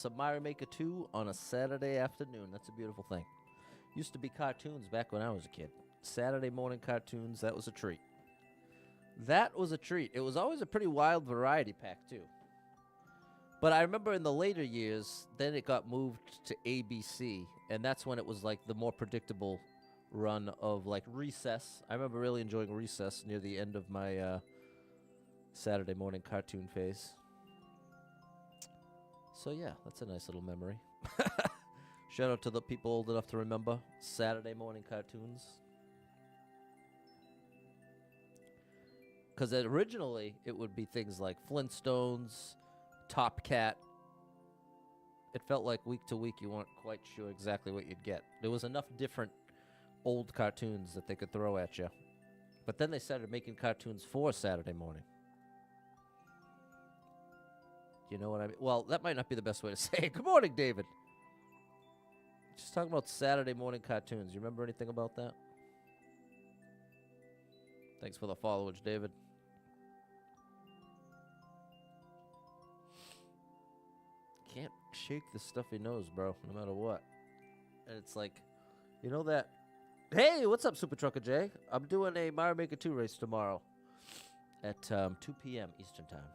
Some Mario Maker 2 on a Saturday afternoon. That's a beautiful thing. Used to be cartoons back when I was a kid. Saturday morning cartoons, that was a treat. That was a treat. It was always a pretty wild variety pack, too. But I remember in the later years, then it got moved to ABC, and that's when it was like the more predictable run of like Recess. I remember really enjoying Recess near the end of my Saturday morning cartoon phase. So yeah, that's a nice little memory. Shout out to the people old enough to remember Saturday morning cartoons. Because originally it would be things like Flintstones, Top Cat. It felt like week to week you weren't quite sure exactly what you'd get. There was enough different old cartoons that they could throw at you. But then they started making cartoons for Saturday morning. You know what I mean? Well, that might not be the best way to say it. Good morning, David. Just talking about Saturday morning cartoons. You remember anything about that? Thanks for the followage, David. Can't shake the stuffy nose, bro, no matter what. And it's like, you know that... Hey, what's up, Super Trucker Jay? I'm doing a Mario Maker 2 race tomorrow at 2 p.m. Eastern Time.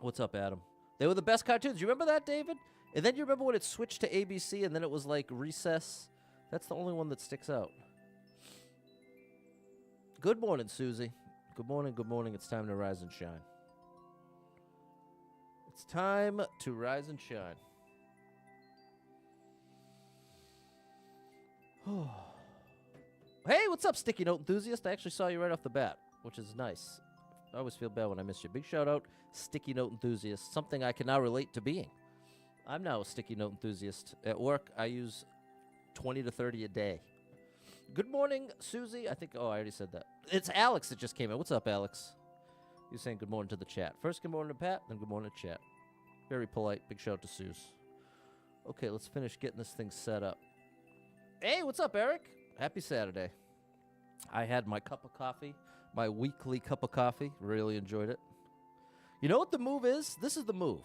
What's up, Adam? They were the best cartoons. You remember that, David? And then you remember when it switched to ABC and then it was like Recess? That's the only one that sticks out. Good morning, Susie. Good morning, good morning. It's time to rise and shine. It's time to rise and shine. Hey, what's up, Sticky Note Enthusiast? I actually saw you right off the bat, which is nice. I always feel bad when I miss you. Big shout out, Sticky Note Enthusiast, something I can now relate to being. I'm now a Sticky Note Enthusiast. At work, I use 20 to 30 a day. Good morning, Susie. I think, I already said that. It's Alex that just came in. What's up, Alex? You're saying good morning to the chat. First, good morning to Pat, then good morning to chat. Very polite. Big shout out to Suze. Okay, let's finish getting this thing set up. Hey, what's up, Eric? Happy Saturday. I had my cup of coffee, my weekly cup of coffee. Really enjoyed it. You know what the move is? This is the move.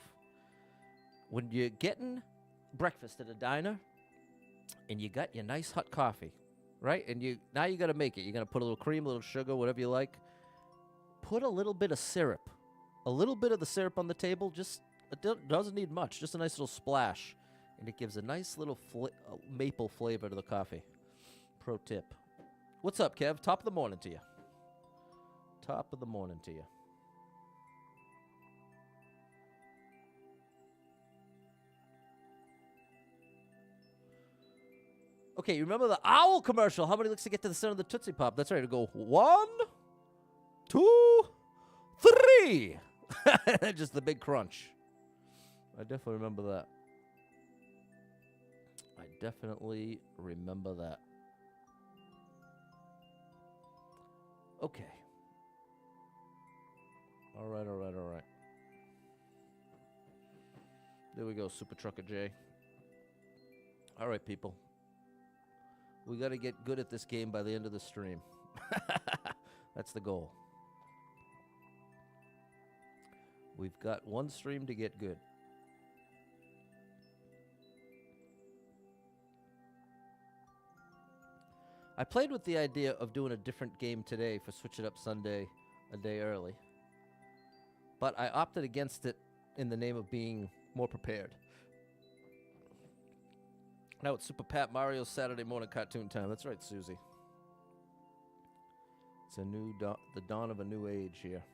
When you're getting breakfast at a diner and you got your nice hot coffee, right? And now you got to make it. You're going to put a little cream, a little sugar, whatever you like. Put a little bit of syrup. A little bit of the syrup on the table. Just it doesn't need much. Just a nice little splash. And it gives a nice little maple flavor to the coffee. Pro tip. What's up, Kev? Top of the morning to you. Top of the morning to you. Okay, you remember the owl commercial? How many licks to get to the center of the Tootsie Pop? That's right. To go 1, 2, 3. Just the big crunch. I definitely remember that. I definitely remember that. Okay. All right. There we go, Super Trucker J. All right, people. We got to get good at this game by the end of the stream. That's the goal. We've got one stream to get good. I played with the idea of doing a different game today for Switch It Up Sunday a day early. But I opted against it in the name of being more prepared. Now it's Super Pat Mario's Saturday morning cartoon time. That's right, Susie. It's the dawn of a new age here.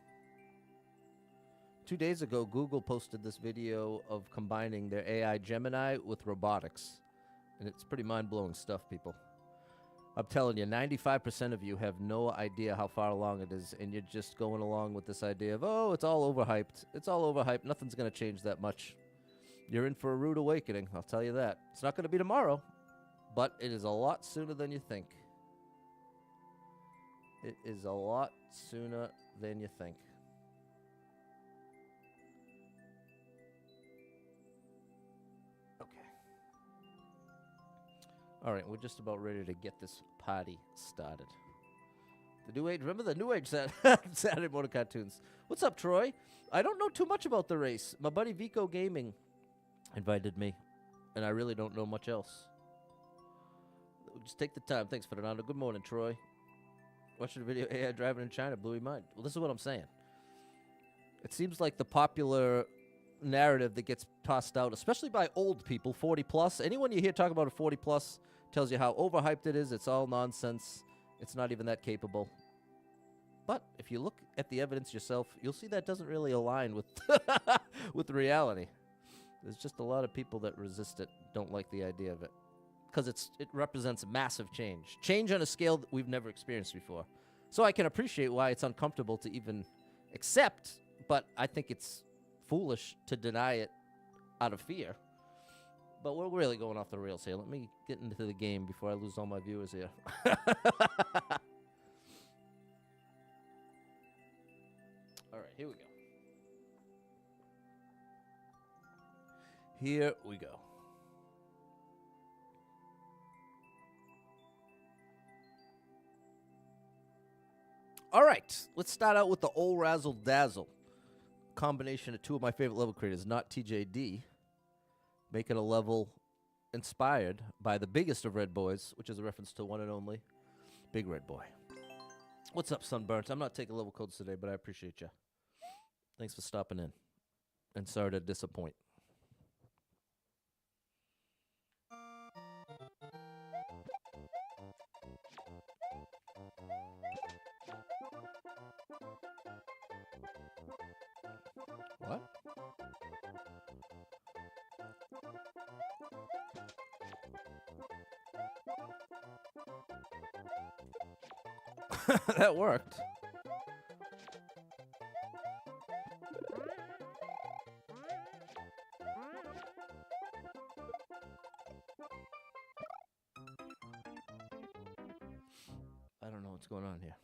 2 days ago, Google posted this video of combining their AI Gemini with robotics. And it's pretty mind-blowing stuff, people. I'm telling you, 95% of you have no idea how far along it is, and you're just going along with this idea of, oh, it's all overhyped. It's all overhyped. Nothing's going to change that much. You're in for a rude awakening, I'll tell you that. It's not going to be tomorrow, but it is a lot sooner than you think. It is a lot sooner than you think. Okay. All right, we're just about ready to get this party started. The New Age, remember the New Age Saturday morning cartoons. What's up, Troy? I don't know too much about the race. My buddy Vico Gaming invited me, and I really don't know much else. Just take the time. Thanks, Fernando. Good morning, Troy. Watching the video, AI driving in China blew my mind. Well, this is what I'm saying. It seems like the popular narrative that gets tossed out, especially by old people, 40 plus. Anyone you hear talk about a 40 plus tells you how overhyped it is. It's all nonsense. It's not even that capable. But if you look at the evidence yourself, you'll see that doesn't really align with with reality. There's just a lot of people that resist it, don't like the idea of it, because it represents massive change on a scale that we've never experienced before. So I can appreciate why it's uncomfortable to even accept, but I think it's foolish to deny it out of fear. But we're really going off the rails here. Let me get into the game before I lose all my viewers here. All right, here we go. Here we go. All right, let's start out with the old Razzle Dazzle. Combination of two of my favorite level creators, not TJD, making a level inspired by the biggest of Red Boys, which is a reference to one and only Big Red Boy. What's up, Sunburnt? I'm not taking level codes today, but I appreciate you. Thanks for stopping in. And sorry to disappoint. What? That worked. I don't know what's going on here.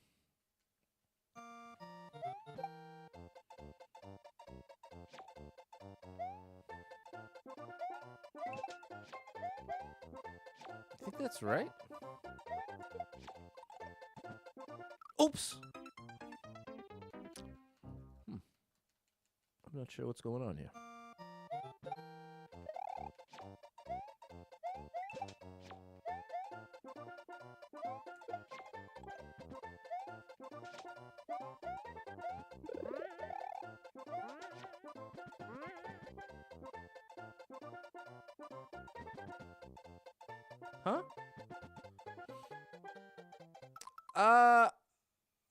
I think that's right. Oops. I'm not sure what's going on here. Huh?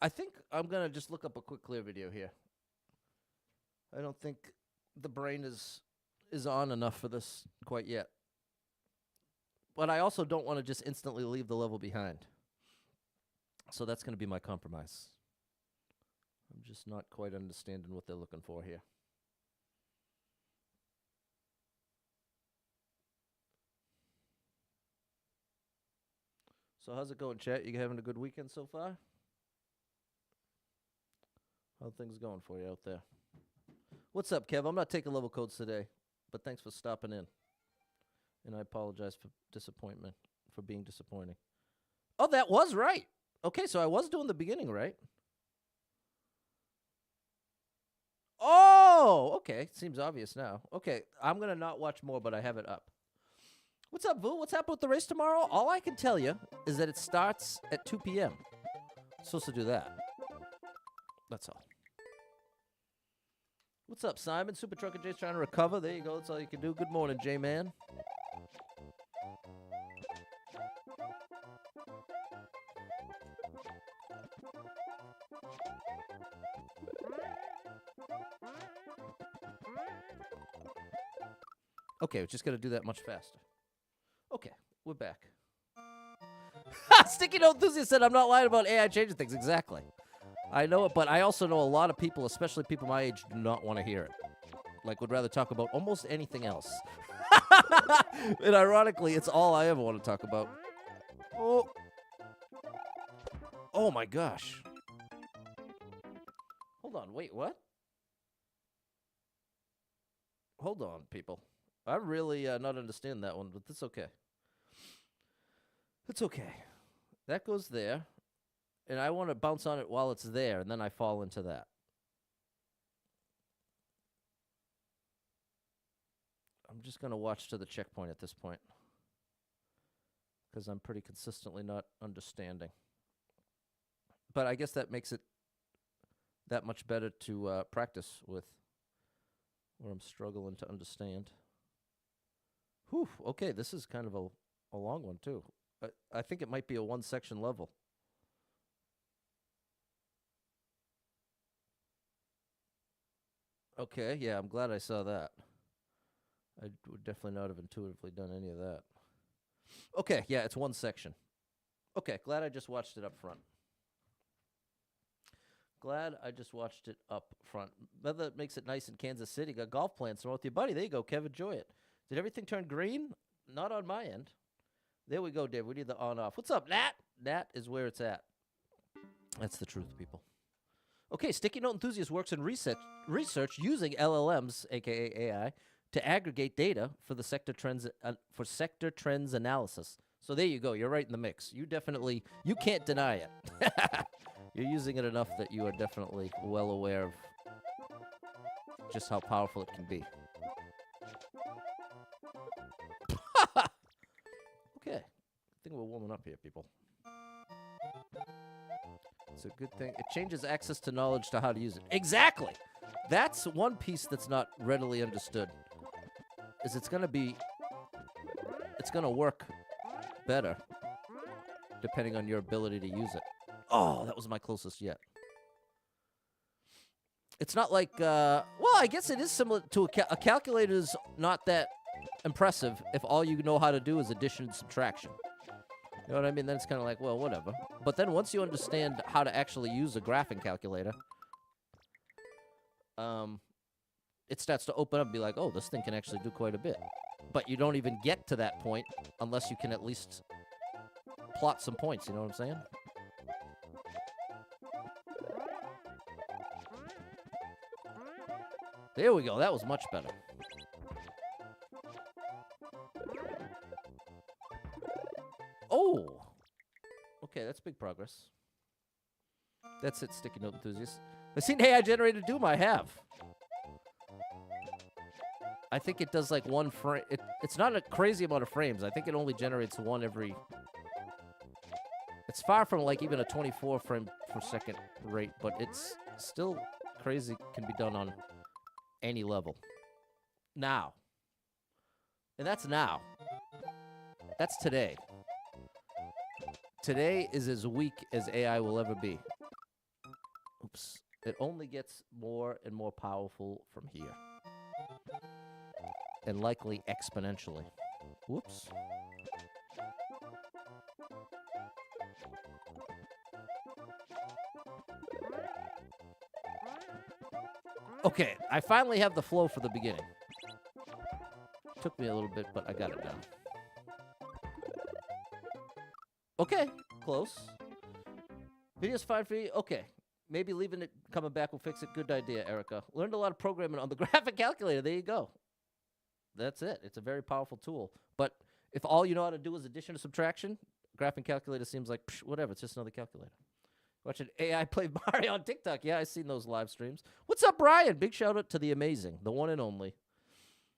I think I'm gonna just look up a quick clear video here. I don't think the brain is on enough for this quite yet. But I also don't want to just instantly leave the level behind. So that's gonna be my compromise. I'm just not quite understanding what they're looking for here. So how's it going, chat? You having a good weekend so far? How are things going for you out there? What's up, Kev? I'm not taking level codes today, but thanks for stopping in. And I apologize for disappointment, for being disappointing. Oh, that was right. Okay, so I was doing the beginning right. Oh, okay. Seems obvious now. Okay, I'm going to not watch more, but I have it up. What's up, Vu? What's happening with the race tomorrow? All I can tell you is that it starts at 2 p.m. I'm supposed to do that. That's all. What's up, Simon? Super Trucker Jay's trying to recover. There you go. That's all you can do. Good morning, J-Man. Okay, we're just going to do that much faster. Okay, we're back. Sticky Note Enthusiast said I'm not lying about AI changing things. Exactly. I know it, but I also know a lot of people, especially people my age, do not want to hear it. Like, would rather talk about almost anything else. And ironically, it's all I ever want to talk about. Oh. Oh my gosh. Hold on, wait, what? Hold on, people. I really not understand that one, but that's okay. It's okay. That goes there. And I want to bounce on it while it's there, and then I fall into that. I'm I'm just going to watch to the checkpoint at this point, because I'm pretty consistently not understanding. But I guess that makes it that much better to practice with, where I'm struggling to understand. Whew, okay, this is kind of a long one, too. I think it might be a one-section level. Okay, yeah, I'm glad I saw that. I would definitely not have intuitively done any of that. Okay, yeah, it's one section. Okay, glad I just watched it up front. Glad I just watched it up front. That makes it nice in Kansas City. Got golf plans with your buddy. There you go, Kev. Enjoy it. Did everything turn green? Not on my end. There we go, Dave. We need the on-off. What's up, Nat? Nat is where it's at. That's the truth, people. Okay, Sticky Note Enthusiast works in research using LLMs, a.k.a. AI, to aggregate data for the sector trends analysis. So there you go. You're right in the mix. You can't deny it. You're using it enough that you are definitely well aware of just how powerful it can be. Okay. I think we're warming up here, people. It's a good thing. It changes access to knowledge to how to use it. Exactly! That's one piece that's not readily understood. Is it's going to work better depending on your ability to use it. Oh, that was my closest yet. It's not like, well, I guess it is similar to a calculator is not that impressive if all you know how to do is addition and subtraction. You know what I mean? Then it's kind of like, well, whatever. But then once you understand how to actually use a graphing calculator, it starts to open up and be like, oh, this thing can actually do quite a bit. But you don't even get to that point unless you can at least plot some points, you know what I'm saying? There we go. That was much better. Oh! Okay, that's big progress. That's it, Sticky Note Enthusiast. I've seen AI generated Doom. I have. I think it does like one frame. It's not a crazy amount of frames. I think it only generates one every... It's far from like even a 24 frame per second rate, but it's still crazy. Can be done on any level. Now. And that's now. That's today. Today is as weak as AI will ever be. Oops. It only gets more and more powerful from here. And likely exponentially. Whoops. Okay, I finally have the flow for the beginning. Took me a little bit, but I got it now. Okay, close. Video's fine for you? Okay. Maybe leaving it, coming back will fix it. Good idea, Erica. Learned a lot of programming on the graphic calculator. There you go. That's it. It's a very powerful tool. But if all you know how to do is addition or subtraction, graphing calculator seems like, psh, whatever. It's just another calculator. Watching AI play Mario on TikTok. Yeah, I've seen those live streams. What's up, Brian? Big shout out to the amazing, the one and only,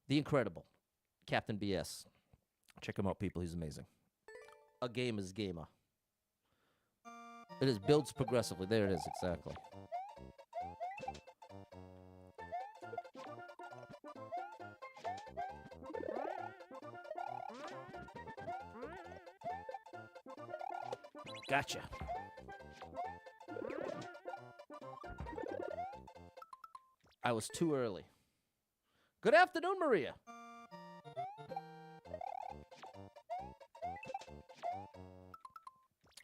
the incredible Captain BS. Check him out, people. He's amazing. A game is gamer. It is builds progressively. There it is, exactly. Gotcha. I was too early. Good afternoon, Maria.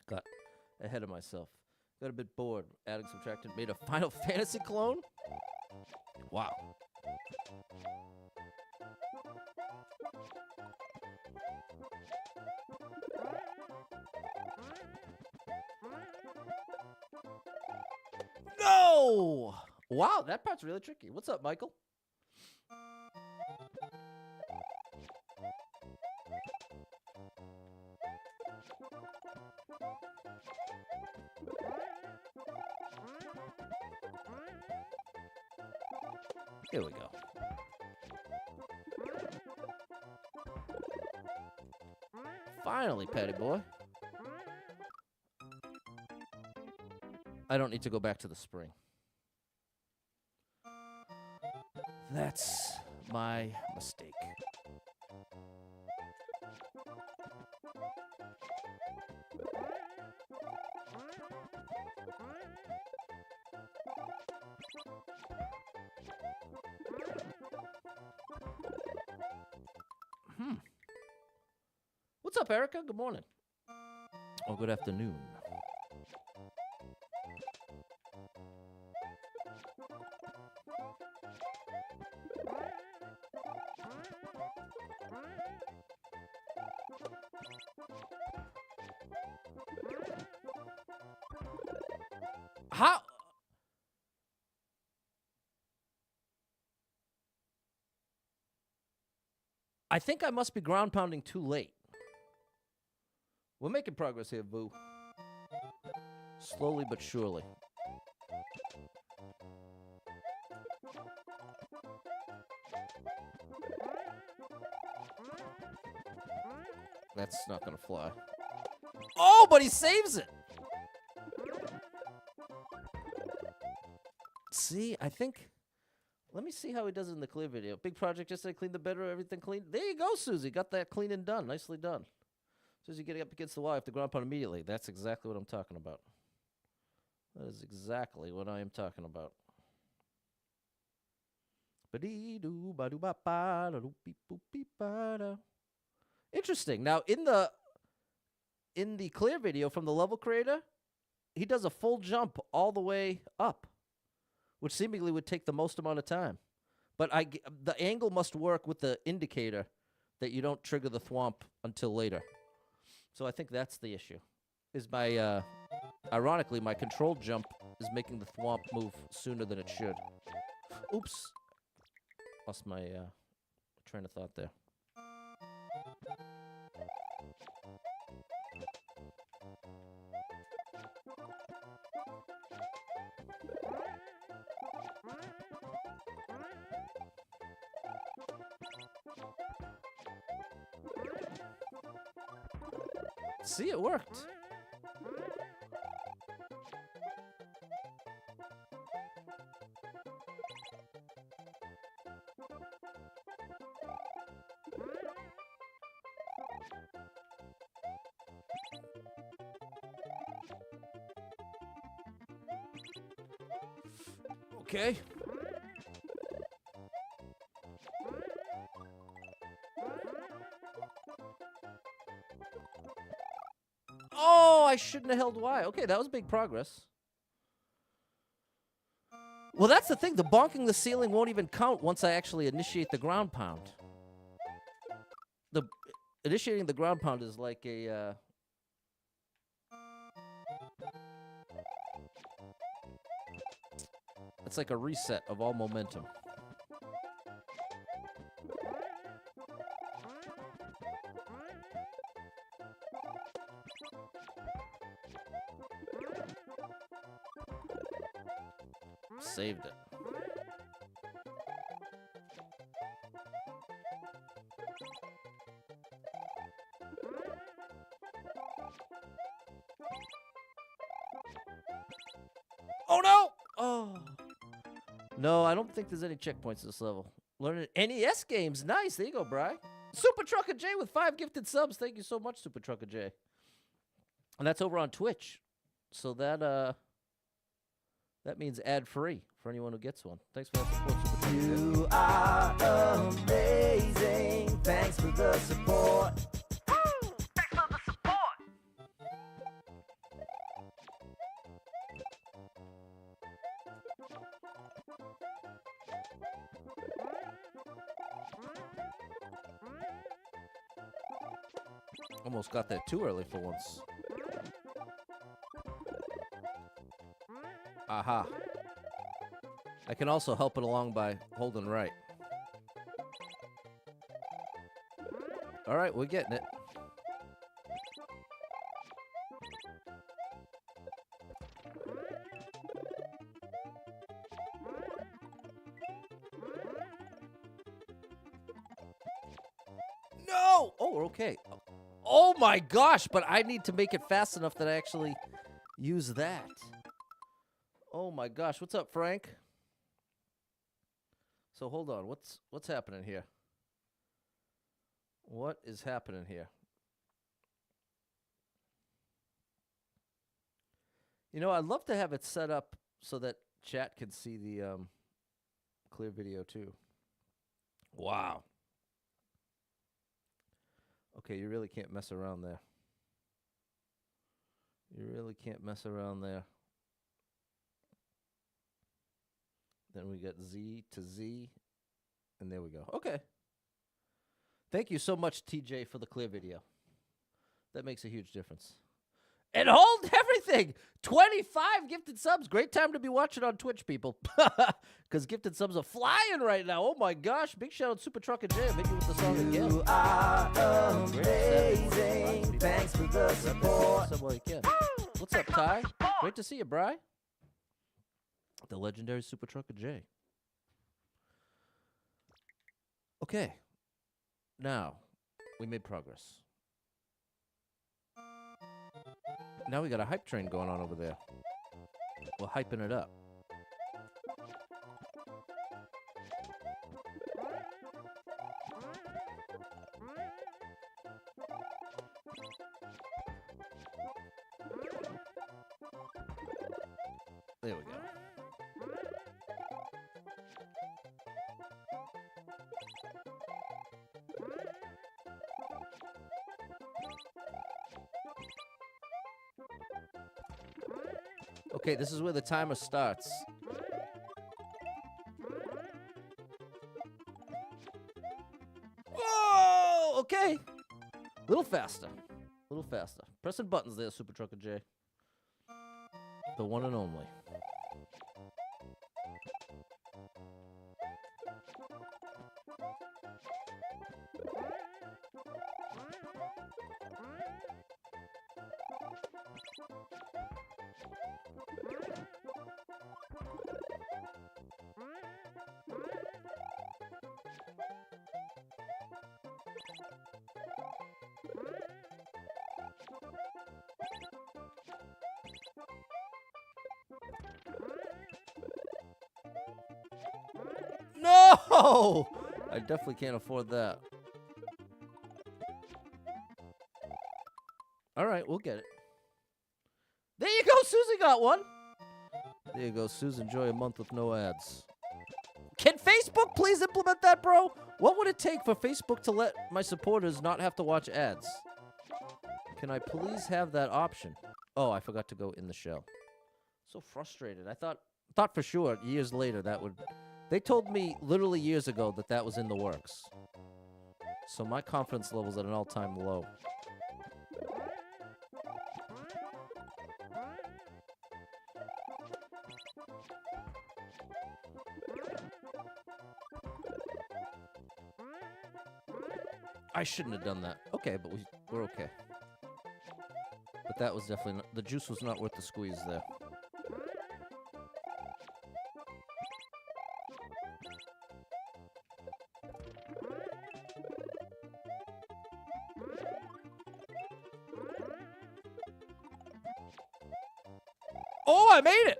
Got ahead of myself. Got a bit bored. Adding, subtracting, made a Final Fantasy clone? Wow. No! Wow, that part's really tricky. What's up, Michael? Here we go. Finally, Patty boy. I don't need to go back to the spring. That's my mistake. What's up, Erica? Good morning. Oh, good afternoon. How? I think I must be ground pounding too late. We're making progress here, Boo. Slowly but surely. That's not gonna fly. Oh, but he saves it! See, I think... Let me see how he does it in the clear video. Big project yesterday, clean the bedroom, everything clean. There you go, Susie. Got that clean and done. Nicely done. As soon as you get up against the wall, you have to ground pound immediately. That's exactly what I'm talking about. That is exactly what I am talking about. Interesting. Now, in the clear video from the level creator, he does a full jump all the way up, which seemingly would take the most amount of time. But the angle must work with the indicator that you don't trigger the thwomp until later. So I think that's the issue. Is my, ironically, my controlled jump is making the thwomp move sooner than it should. Oops. Lost my train of thought there. See, it worked. Okay. Oh, I shouldn't have held Y. Okay, that was big progress. Well, that's the thing. The bonking the ceiling won't even count once I actually initiate the ground pound. Initiating the ground pound is like a... it's like a reset of all momentum. Saved it. Oh no! Oh. No, I don't think there's any checkpoints this level. Learning NES games. Nice. There you go, Bri. Super Trucker J with 5 gifted subs. Thank you so much, Super Trucker J. And that's over on Twitch. So that means ad-free for anyone who gets one. Thanks for that support, Super Trucker J. You are amazing. Thanks for the support. Thanks for the support. Almost got that too early for once. Aha. I can also help it along by holding right. All right, we're getting it. No! Oh, we're okay. Oh my gosh, but I need to make it fast enough that I actually use that. Oh my gosh, what's up, Frank? So hold on, what's happening here? What is happening here? You know, I'd love to have it set up so that chat can see the clear video too. Wow. Okay, you really can't mess around there. You really can't mess around there. Then we got Z to Z, and there we go. Okay. Thank you so much, TJ, for the clear video. That makes a huge difference. And hold everything! 25 gifted subs. Great time to be watching on Twitch, people. Because gifted subs are flying right now. Oh my gosh. Big shout out Super Trucker Jam. Hit you with the song again. You are amazing. Thanks for the support. What's up, Ty? Great to see you, Bri. The legendary Super Trucker J. Okay. Now, we made progress. Now we got a hype train going on over there. We're hyping it up. There we go. Okay, this is where the timer starts. Whoa! Okay. Little faster. Little faster. Pressing buttons there, Super Trucker J. The one and only. No! I definitely can't afford that. All right, we'll get it. There you go, Susie got one. There you go, Susan. Enjoy a month with no ads. Can Facebook please implement that, bro? What would it take for Facebook to let my supporters not have to watch ads? Can I please have that option? Oh, I forgot to go in the shell. So frustrated. I thought for sure years later that would... They told me literally years ago that that was in the works. So my confidence level's at an all-time low. I shouldn't have done that. Okay, but we're okay. But that was definitely not, the juice was not worth the squeeze there. Oh, I made it!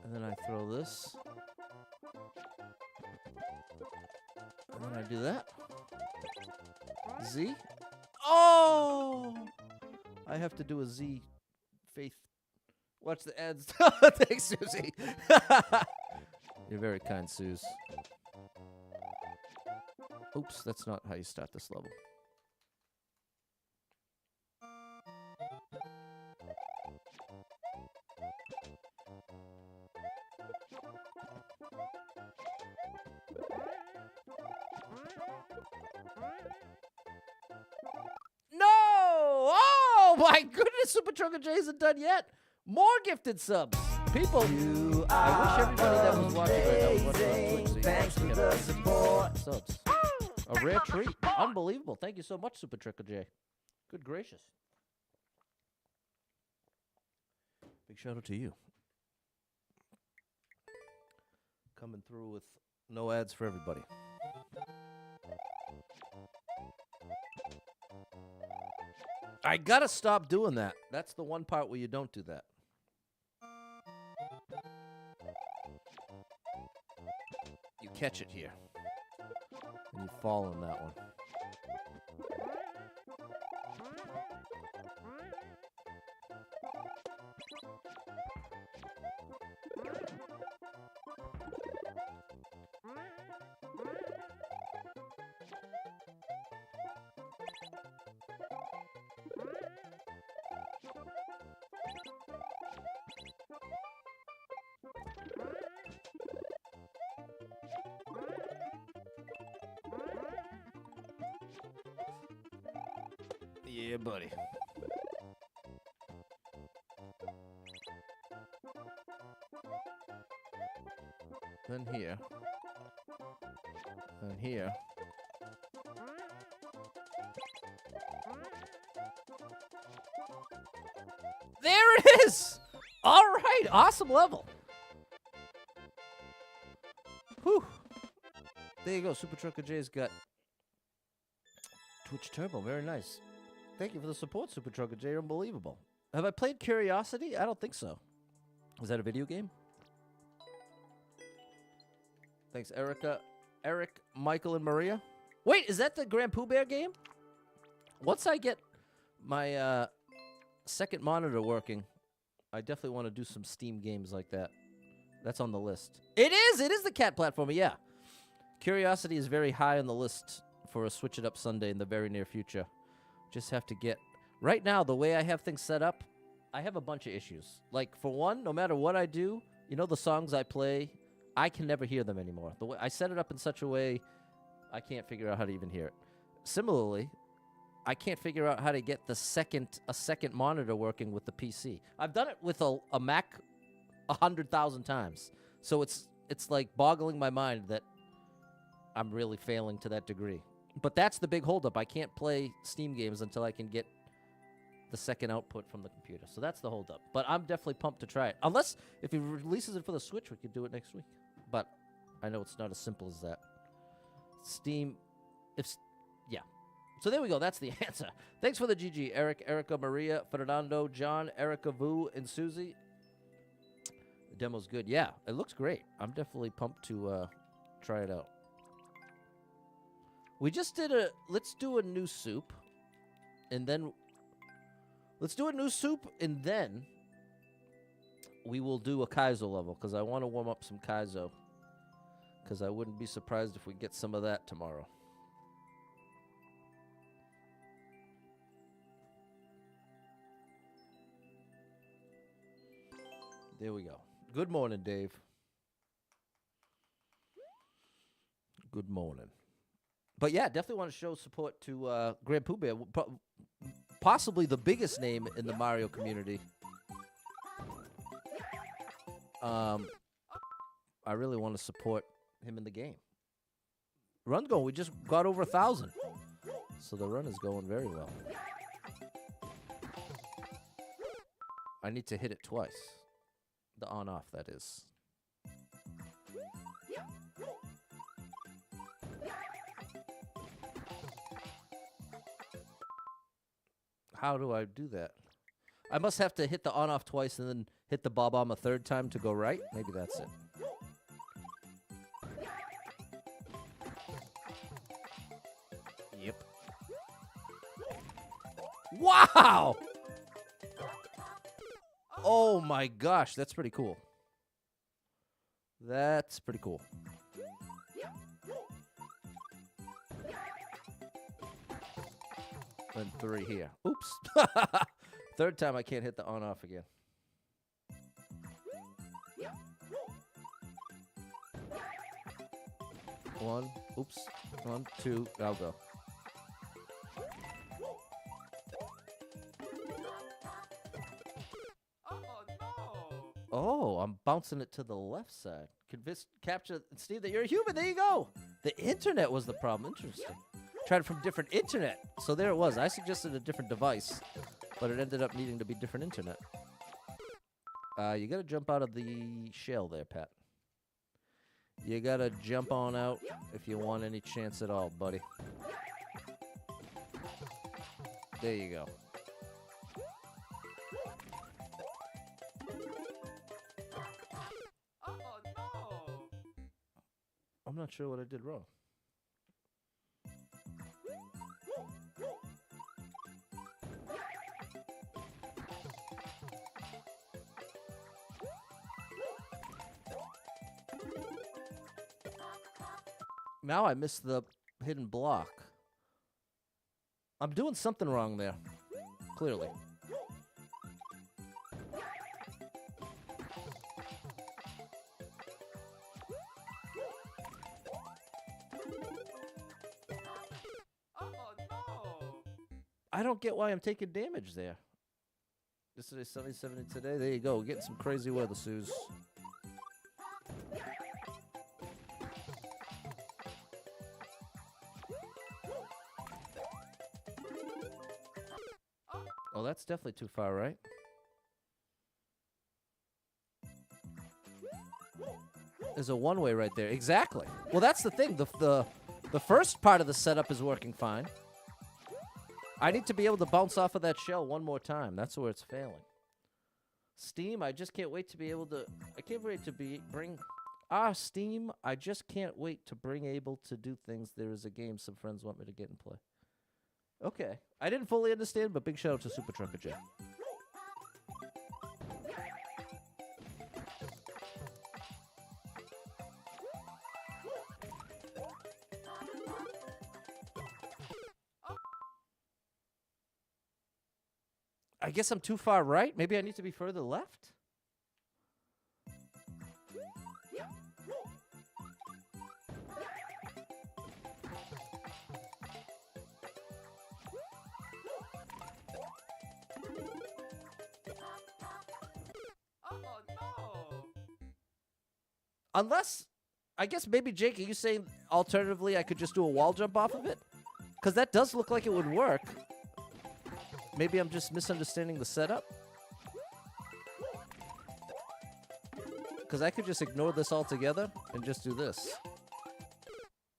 And then I throw this. And then I do that. Z. Oh! I have to do a Z faith. Watch the ads. Thanks, Susie. You're very kind, Suze. Oops, that's not how you start this level. No! Oh my goodness, Super Trucker J isn't done yet. More gifted subs. People, I wish everybody that was watching right now was watching on Twitch. So you actually have support. Subs. A rare treat. Unbelievable. Thank you so much, Super Trucker J. Good gracious. Big shout out to you. Coming through with no ads for everybody. I gotta stop doing that. That's the one part where you don't do that. You catch it here. And you fall on that one. Yeah, buddy. Then here. And here. There it is! All right, awesome level. Whew. There you go, Super Trucker J's got Twitch Turbo, very nice. Thank you for the support, Super Trucker J. Unbelievable. Have I played Curiosity? I don't think so. Is that a video game? Thanks, Erica. Eric, Michael, and Maria. Wait, is that the Grand Pooh Bear game? Once I get my second monitor working, I definitely want to do some Steam games like that. That's on the list. It is the cat platformer, yeah. Curiosity is very high on the list for a Switch It Up Sunday in the very near future. Just have to get... Right now, the way I have things set up, I have a bunch of issues. Like, for one, no matter what I do, you know the songs I play, I can never hear them anymore. The way I set it up in such a way, I can't figure out how to even hear it. Similarly, I can't figure out how to get a second monitor working with the PC. I've done it with a Mac 100,000 times. So it's like boggling my mind that I'm really failing to that degree. But that's the big holdup. I can't play Steam games until I can get the second output from the computer. So that's the holdup. But I'm definitely pumped to try it. Unless, if he releases it for the Switch, we could do it next week. But I know it's not as simple as that. Steam, yeah. So there we go. That's the answer. Thanks for the GG. Eric, Erica, Maria, Fernando, John, Erica, Vu, and Susie. The demo's good. Yeah, it looks great. I'm definitely pumped to try it out. We just did let's do a new soup, and then we will do a Kaizo level, because I want to warm up some Kaizo, because I wouldn't be surprised if we get some of that tomorrow. There we go. Good morning, Dave. Good morning. But yeah, definitely want to show support to Grand Pooh Bear, possibly the biggest name in the Mario community. I really want to support him in the game. Run's going. We just got over 1,000, so the run is going very well. I need to hit it twice. The on-off, that is. How do I do that? I must have to hit the on-off twice and then hit the bob-omb a third time to go right? Maybe that's it. Yep. Wow! Oh my gosh, that's pretty cool. That's pretty cool. And 3 here. Oops. Third time I can't hit the on-off again. One. Oops. 1, 2. I'll go. Oh, I'm bouncing it to the left side. Capture, Steve, that you're a human. There you go. The internet was the problem. Interesting. Tried it from different internet. So there it was. I suggested a different device, but it ended up needing to be different internet. You got to jump out of the shell there, Pat. You gotta jump on out if you want any chance at all, buddy. There you go. Oh no! I'm not sure what I did wrong. Now I missed the hidden block. I'm doing something wrong there. Clearly. Oh no! I don't get why I'm taking damage there. Yesterday, sunny, 70 today. There you go. Getting some crazy weather, Suze. Oh, that's definitely too far, right? There's a one-way right there. Exactly. Well, that's the thing. The first part of the setup is working fine. I need to be able to bounce off of that shell one more time. That's where it's failing. Steam, I just can't wait to be able to... I can't wait to bring... Steam, I just can't wait to bring able to do things. There is a game some friends want me to get and play. Okay. I didn't fully understand, but big shout out to Super Trucker J. I guess I'm too far right. Maybe I need to be further left. Oh no! Unless, I guess maybe, Jake, are you saying alternatively I could just do a wall jump off of it? Because that does look like it would work. Maybe I'm just misunderstanding the setup. Because I could just ignore this altogether and just do this.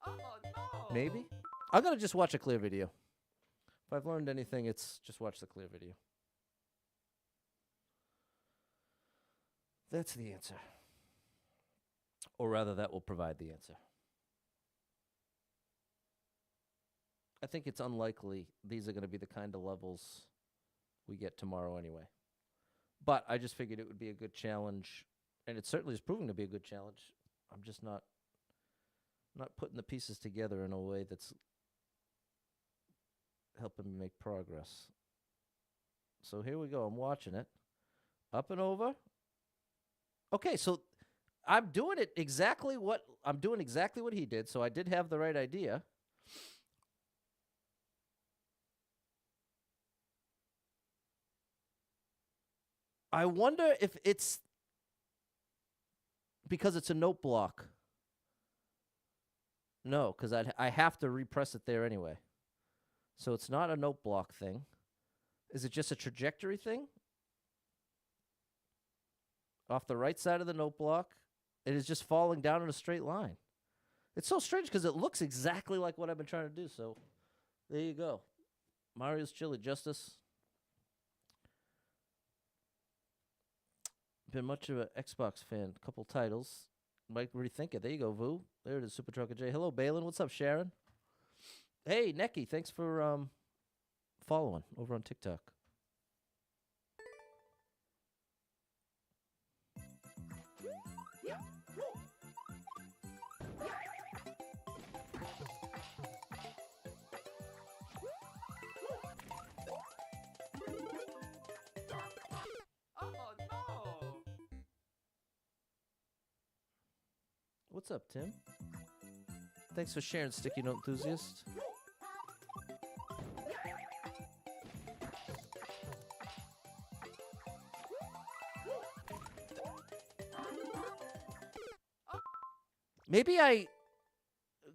Oh no! Maybe? I'm going to just watch a clear video. If I've learned anything, it's just watch the clear video. That's the answer. Or rather, that will provide the answer. I think it's unlikely these are going to be the kind of levels we get tomorrow anyway. But I just figured it would be a good challenge, and it certainly is proving to be a good challenge. I'm just not putting the pieces together in a way that's helping me make progress. So here we go. I'm watching it. Up and over. Okay, so I'm doing exactly what he did, so I did have the right idea. I wonder if it's because it's a note block. No, because I have to repress it there anyway. So it's not a note block thing. Is it just a trajectory thing? Off the right side of the note block, it is just falling down in a straight line. It's so strange because it looks exactly like what I've been trying to do. So there you go. Mario's Chili Justice. Been much of an Xbox fan. Couple titles. Might rethink it. There you go, Vu. There it is, Super Trucker J. Hello, Balin. What's up, Sharon? Hey, Neki. Thanks for following over on TikTok. Oh no! What's up, Tim? Thanks for sharing, Sticky Note Enthusiast. Maybe I...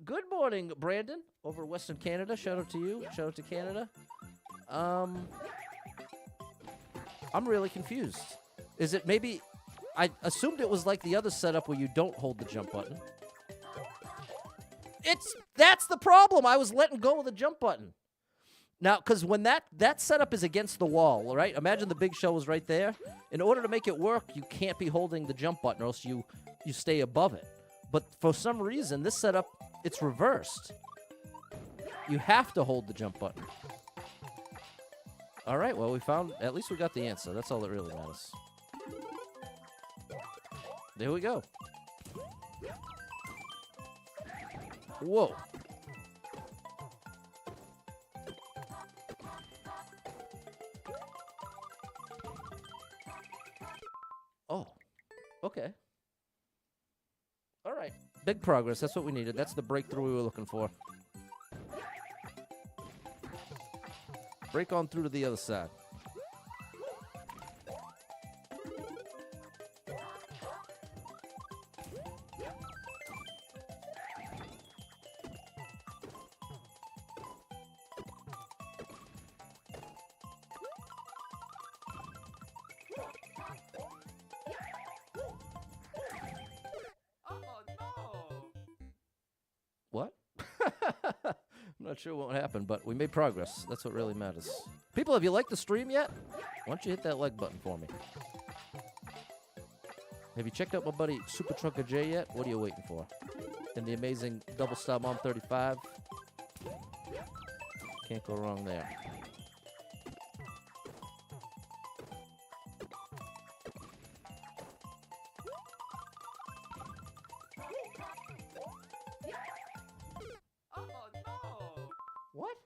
Good morning, Brandon, over Western Canada. Shout out to you. Shout out to Canada. I'm really confused. Is it maybe... I assumed it was like the other setup where you don't hold the jump button. That's the problem. I was letting go of the jump button. Now, because when that setup is against the wall, right? Imagine the big shell is right there. In order to make it work, you can't be holding the jump button or else you stay above it. But for some reason, this setup, it's reversed. You have to hold the jump button. All right, well, at least we got the answer. That's all that really matters. There we go. Whoa. Oh, okay. All right. Big progress. That's what we needed. That's the breakthrough we were looking for. Break on through to the other side. What? I'm not sure what happened, but we made progress. That's what really matters. People, have you liked the stream yet? Why don't you hit that like button for me? Have you checked out my buddy Super Trucker J yet? What are you waiting for? And the amazing Double Star Mom 35. Can't go wrong there. What?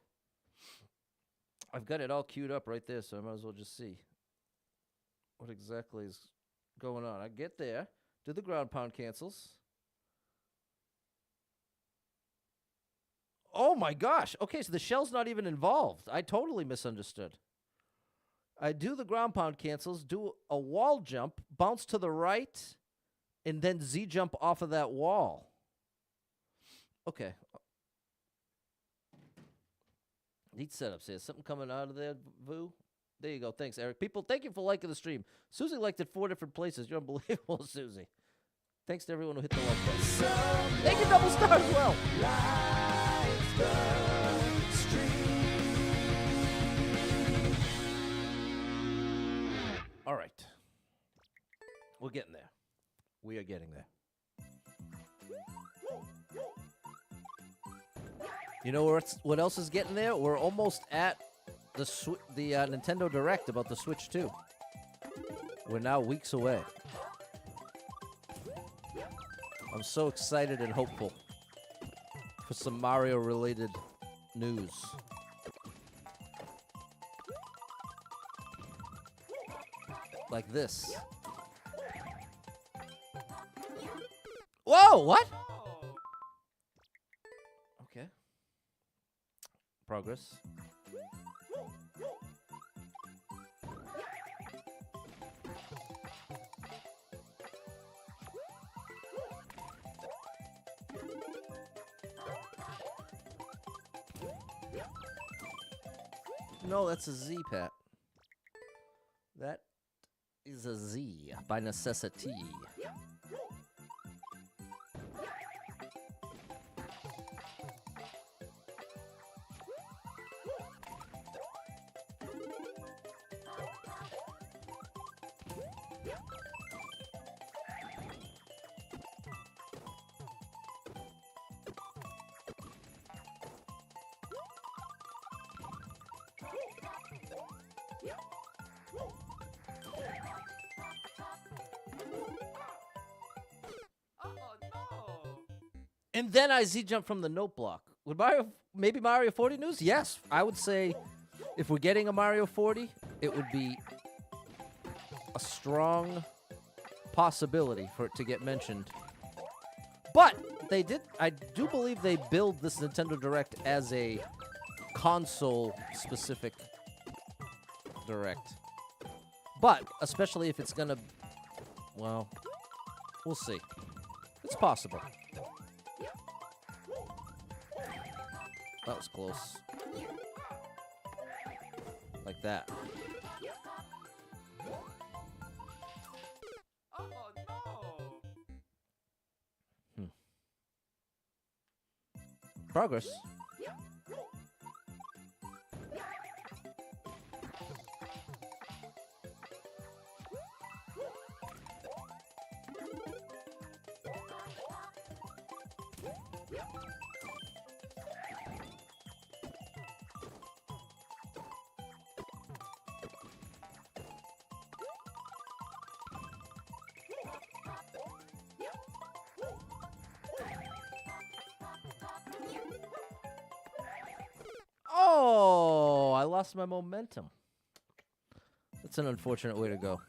I've got it all queued up right there, so I might as well just see what exactly is going on. I get there, do the ground pound cancels. Oh my gosh. Okay, so the shell's not even involved. I totally misunderstood. I do the ground pound cancels, do a wall jump, bounce to the right, and then Z jump off of that wall. Okay. Neat setups here. Something coming out of there, Vu? There you go. Thanks, Eric. People, thank you for liking the stream. Susie liked it 4 different places. You're unbelievable, Susie. Thanks to everyone who hit the like button. Thank you, Double Star, as well. All right. We're getting there. We are getting there. You know what else is getting there? We're almost at the Nintendo Direct about the Switch 2. We're now weeks away. I'm so excited and hopeful for some Mario-related news. Like this. Whoa, what? Okay. Progress. No, that's a Z, Pat. That is a Z by necessity. And then I Z-jump from the note block. Would maybe Mario 40 news? Yes. I would say if we're getting a Mario 40, it would be a strong possibility for it to get mentioned. But I do believe they build this Nintendo Direct as a console-specific Direct. But, especially if it's gonna, well, we'll see. It's possible. That was close. Like that. Oh no! Progress. Oh, I lost my momentum. That's an unfortunate way to go.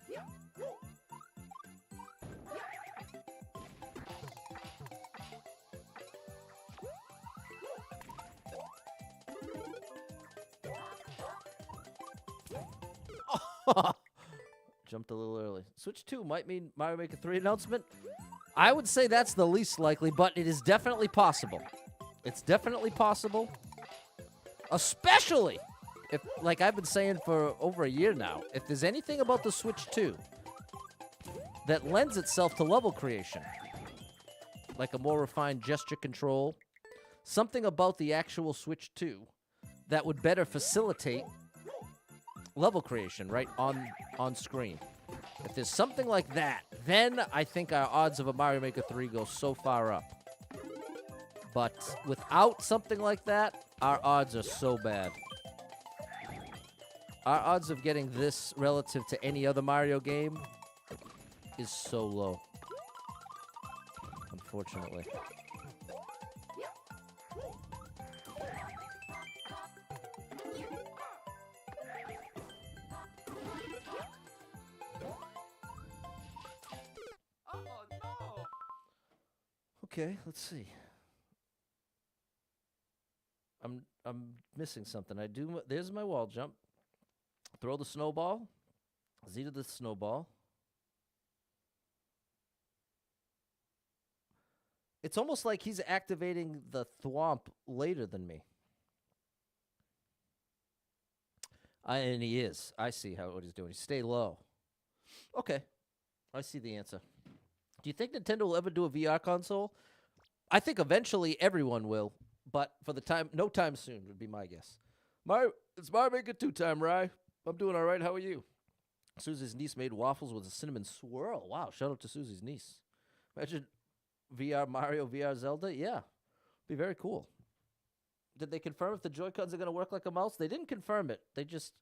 Jumped a little early. Switch 2 might mean Mario Maker 3 announcement. I would say that's the least likely, but it is definitely possible. It's definitely possible. Especially if, like I've been saying for over a year now, if there's anything about the Switch 2 that lends itself to level creation, like a more refined gesture control, something about the actual Switch 2 that would better facilitate level creation, right, on screen. If there's something like that, then I think our odds of a Mario Maker 3 go so far up. But without something like that, our odds are so bad. Our odds of getting this relative to any other Mario game is so low. Unfortunately. Oh no! Okay, let's see. I'm missing something. There's my wall jump. Throw the snowball. Z to the snowball. It's almost like he's activating the thwomp later than me. And he is. I see what he's doing. Stay low. Okay. I see the answer. Do you think Nintendo will ever do a VR console? I think eventually everyone will. But for the time, no time soon would be my guess. It's Mario Maker 2 time, Rye. I'm doing all right. How are you? Susie's niece made waffles with a cinnamon swirl. Wow, shout out to Susie's niece. Imagine VR Mario, VR Zelda. Yeah, be very cool. Did they confirm if the Joy-Cons are going to work like a mouse? They didn't confirm it. They just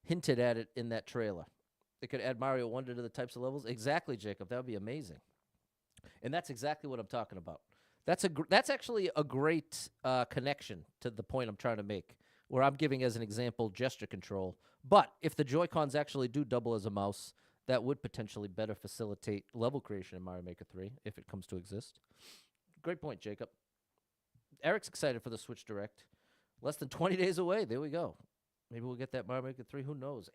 hinted at it in that trailer. They could add Mario Wonder to the types of levels. Exactly, Jacob. That would be amazing. And that's exactly what I'm talking about. That's actually a great connection to the point I'm trying to make, where I'm giving as an example gesture control. But if the Joy-Cons actually do double as a mouse, that would potentially better facilitate level creation in Mario Maker 3 if it comes to exist. Great point, Jacob. Eric's excited for the Switch Direct. Less than 20 days away. There we go. Maybe we'll get that Mario Maker 3. Who knows?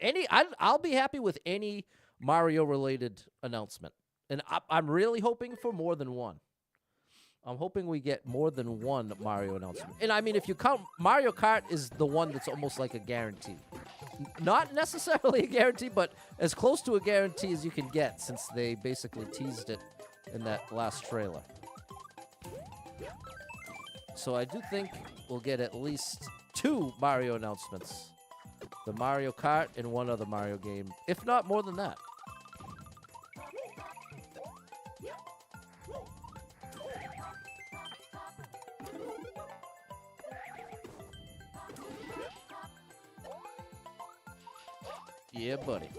I'll be happy with any Mario-related announcement. And I'm really hoping for more than one. I'm hoping we get more than one Mario announcement. And I mean, if you count, Mario Kart is the one that's almost like a guarantee. Not necessarily a guarantee, but as close to a guarantee as you can get, since they basically teased it in that last trailer. So I do think we'll get at least 2 Mario announcements. The Mario Kart and one other Mario game, if not more than that. Yeah, buddy.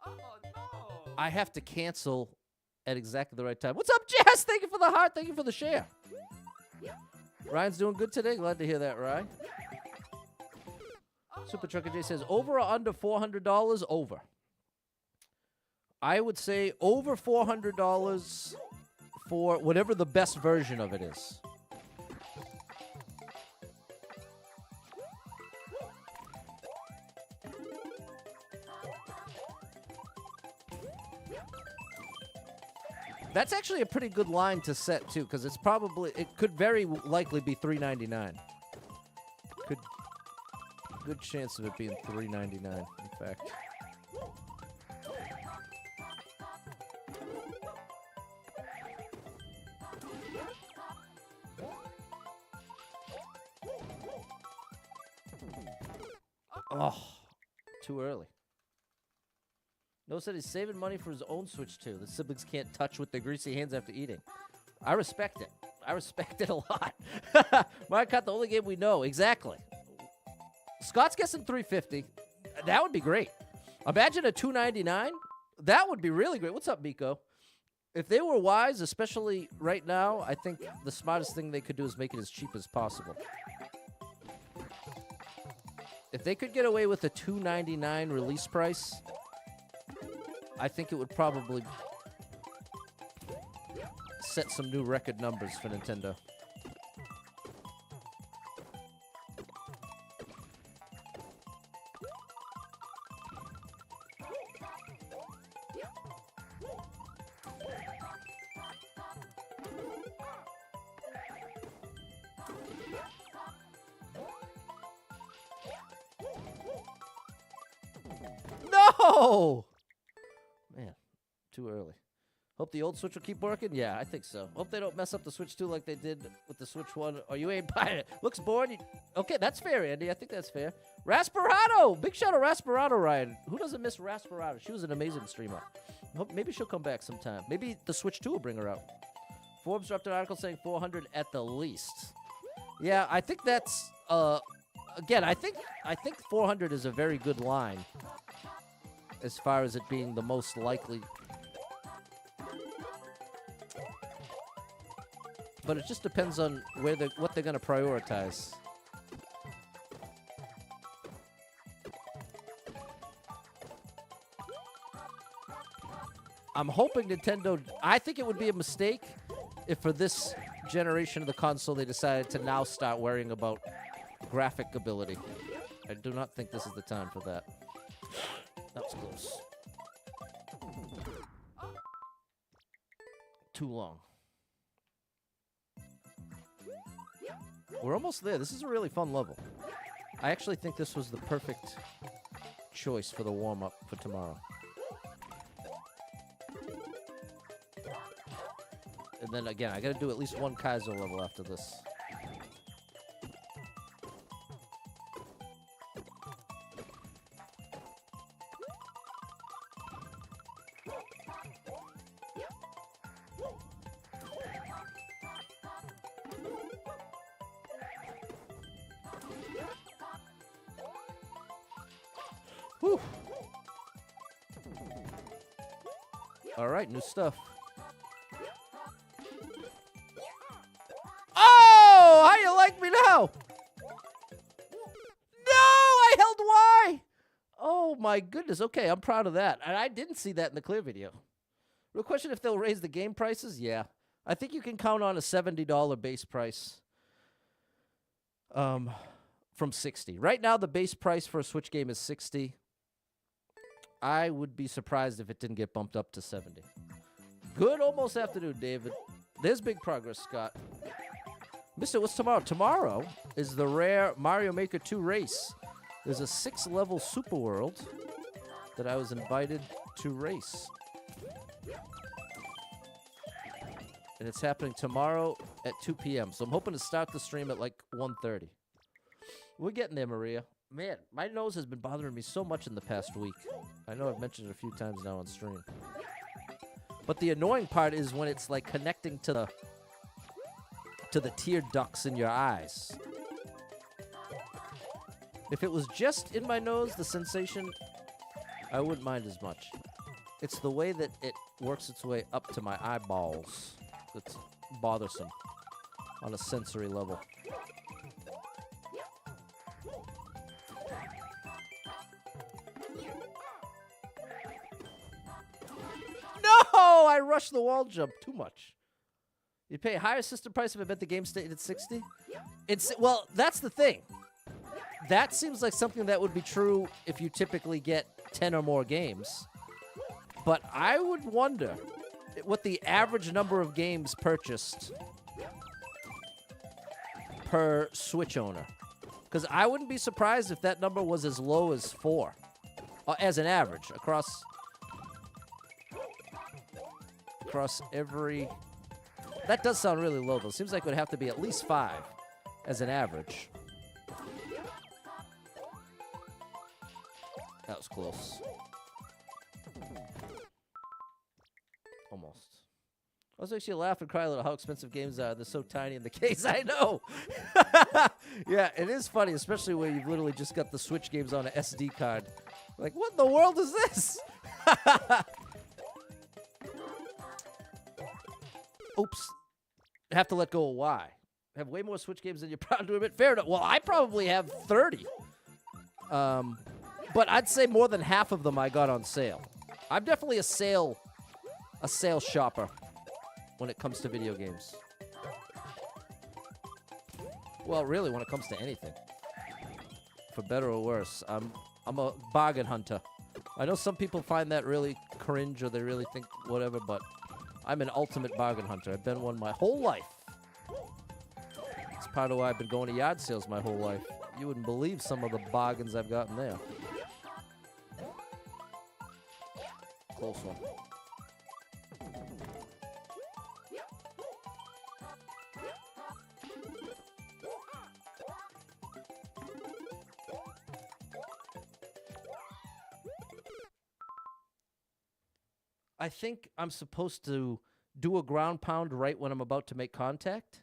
Oh no! I have to cancel at exactly the right time. What's up, Jess? Thank you for the heart. Thank you for the share. Ryan's doing good today. Glad to hear that, Ryan. Super Trucker J says, over or under $400? Over. I would say over $400 for whatever the best version of it is. That's actually a pretty good line to set too, because it could very likely be $3.99. Good chance of it being $3.99, in fact. Oh, too early. Noah said he's saving money for his own Switch too. The siblings can't touch with their greasy hands after eating. I respect it. I respect it a lot. Mario Kart, the only game we know. Exactly. Scott's guessing $350. That would be great. Imagine a $299. That would be really great. What's up, Miko? If they were wise, especially right now, I think the smartest thing they could do is make it as cheap as possible. If they could get away with a $299 release price, I think it would probably set some new record numbers for Nintendo. No! Man, too early. Hope the old Switch will keep working? Yeah, I think so. Hope they don't mess up the Switch 2 like they did with the Switch 1. Or you ain't buying it. Looks bored. Okay, that's fair, Andy. I think that's fair. Rasperado! Big shout out Rasperado, Ryan. Who doesn't miss Rasperado? She was an amazing streamer. Maybe she'll come back sometime. Maybe the Switch 2 will bring her out. Forbes dropped an article saying 400 at the least. Yeah, I think that's... again, I think 400 is a very good line as far as it being the most likely. But it just depends on what they're going to prioritize. I'm hoping Nintendo... I think it would be a mistake if for this generation of the console they decided to now start worrying about graphic ability. I do not think this is the time for that. That was close. Too long. We're almost there. This is a really fun level. I actually think this was the perfect choice for the warm-up for tomorrow. And then again, I gotta do at least one Kaizo level after this. Whew. All right, new stuff. Oh, how you like me now? No, I held Y. Oh my goodness. Okay, I'm proud of that. And I didn't see that in the clear video. Real question: if they'll raise the game prices? Yeah, I think you can count on a $70 base price. From $60. Right now, the base price for a Switch game is $60. I would be surprised if it didn't get bumped up to $70. Good almost afternoon, David. There's big progress, Scott. Mister, what's tomorrow? Tomorrow is the rare Mario Maker 2 race. There's a 6-level super world that I was invited to race. And it's happening tomorrow at 2 p.m. So I'm hoping to start the stream at like 1:30. We're getting there, Maria. Man, my nose has been bothering me so much in the past week. I know I've mentioned it a few times now on stream. But the annoying part is when it's like connecting to the tear ducts in your eyes. If it was just in my nose, the sensation, I wouldn't mind as much. It's the way that it works its way up to my eyeballs that's bothersome on a sensory level. No! I rushed the wall jump too much. You'd pay a higher system price if I bet the game stayed at 60? Well, that's the thing. That seems like something that would be true if you typically get 10 or more games. But I would wonder what the average number of games purchased per Switch owner. Because I wouldn't be surprised if that number was as low as 4. As an average, across every... That does sound really low, though. Seems like it would have to be at least 5 as an average. close. Almost. I was actually laugh and cry a little how expensive games are. They're so tiny in the case. I know. Yeah, it is funny, especially when you've literally just got the Switch games on an SD card. Like, what in the world is this? Oops. Have to let go of Y. Have way more Switch games than you're proud to admit. Fair enough. Well, I probably have 30. But I'd say more than half of them I got on sale. I'm definitely a sale shopper when it comes to video games. Well, really, when it comes to anything. For better or worse, I'm a bargain hunter. I know some people find that really cringe or they really think whatever, but I'm an ultimate bargain hunter. I've been one my whole life. It's part of why I've been going to yard sales my whole life. You wouldn't believe some of the bargains I've gotten there. Close one. I think I'm supposed to do a ground pound right when I'm about to make contact.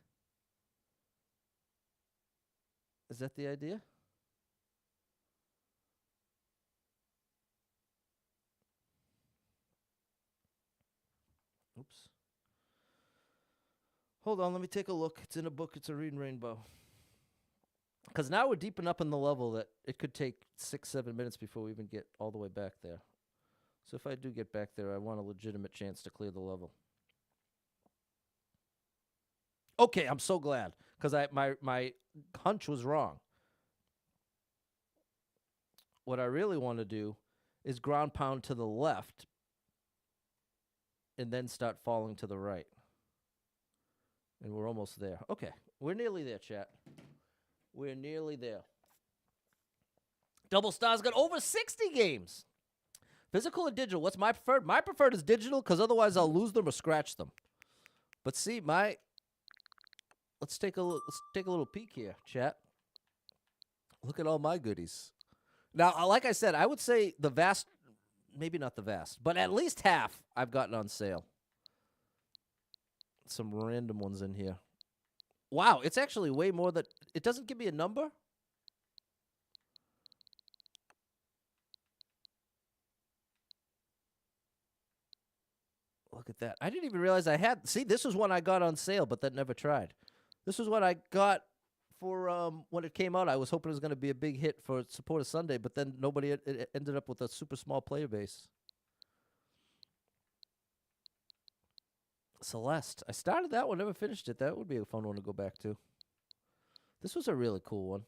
Is that the idea? Oops. Hold on, let me take a look. It's in a book. It's a reading rainbow. Because now we're deep enough in the level that it could take 6-7 minutes before we even get all the way back there. So if I do get back there, I want a legitimate chance to clear the level. Okay, I'm so glad. Because my hunch was wrong. What I really want to do is ground pound to the left and then start falling to the right. And we're almost there. Okay, we're nearly there, chat. We're nearly there. Double Star's got over 60 games. Physical or digital? What's my preferred? My preferred is digital because otherwise I'll lose them or scratch them. But see, let's take a little peek here, chat. Look at all my goodies. Now, like I said, I would say the vast, maybe not the vast, but at least half I've gotten on sale. Some random ones in here. Wow, it's actually way more than, it doesn't give me a number. Look at that. I didn't even realize I had, see, this was one I got on sale, but that never tried. This was what I got for when it came out. I was hoping it was going to be a big hit for Supporter Sunday, but then it ended up with a super small player base. Celeste. I started that one, never finished it. That would be a fun one to go back to. This was a really cool one.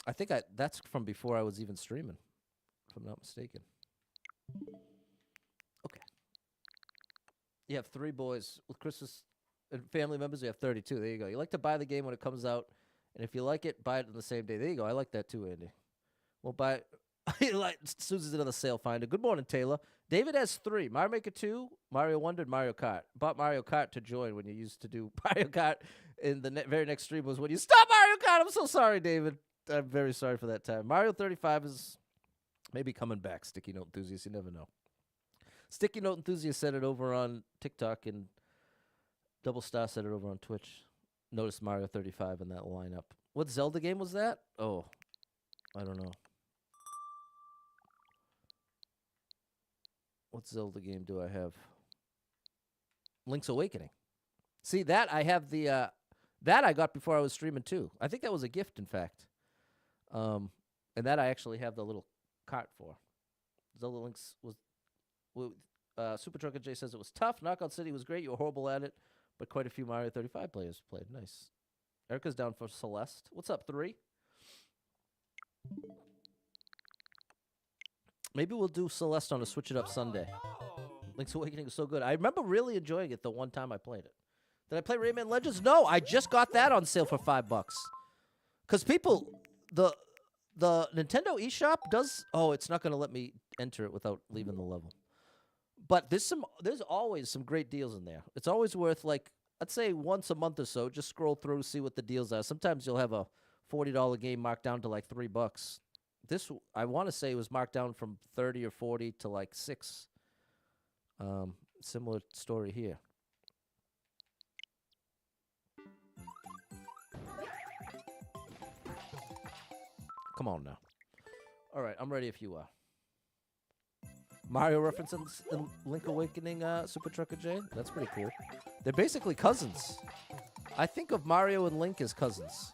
I think that's from before I was even streaming, if I'm not mistaken. Okay. You have 3 boys with Christmas and family members. You have 32. There you go. You like to buy the game when it comes out, and if you like it, buy it on the same day. There you go. I like that too, Andy. We'll buy it. Like Susie's another sale finder. Good morning, Taylor. David has 3. Mario Maker 2, Mario Wonder, and Mario Kart. Bought Mario Kart to join when you used to do Mario Kart. In the very next stream was when you stopped Mario Kart. I'm so sorry, David. I'm very sorry for that time. Mario 35 is maybe coming back, Sticky Note Enthusiast. You never know. Sticky Note Enthusiast said it over on TikTok, and Double Star said it over on Twitch. Notice Mario 35 in that lineup. What Zelda game was that? Oh, I don't know. What Zelda game do I have? Link's Awakening. See, that I have the, that I got before I was streaming too. I think that was a gift, in fact. And that I actually have the little cart for. Zelda Link's was, Super Trucker J says it was tough. Knockout City was great. You were horrible at it, but quite a few Mario 35 players played. Nice. Erica's down for Celeste. What's up, 3? Maybe we'll do Celeste on a Switch It Up Sunday. Link's Awakening is so good. I remember really enjoying it the one time I played it. Did I play Rayman Legends? No, I just got that on sale for $5. Because people, the Nintendo eShop does. Oh, it's not going to let me enter it without leaving the level. But there's always some great deals in there. It's always worth, like, I'd say once a month or so, just scroll through, see what the deals are. Sometimes you'll have a $40 game marked down to like $3. This I want to say was marked down from 30 or 40 to like 6. Similar story here. Come on now. All right, I'm ready if you are. Mario references in Link Awakening, Super Trucker J. That's pretty cool. They're basically cousins. I think of Mario and Link as cousins.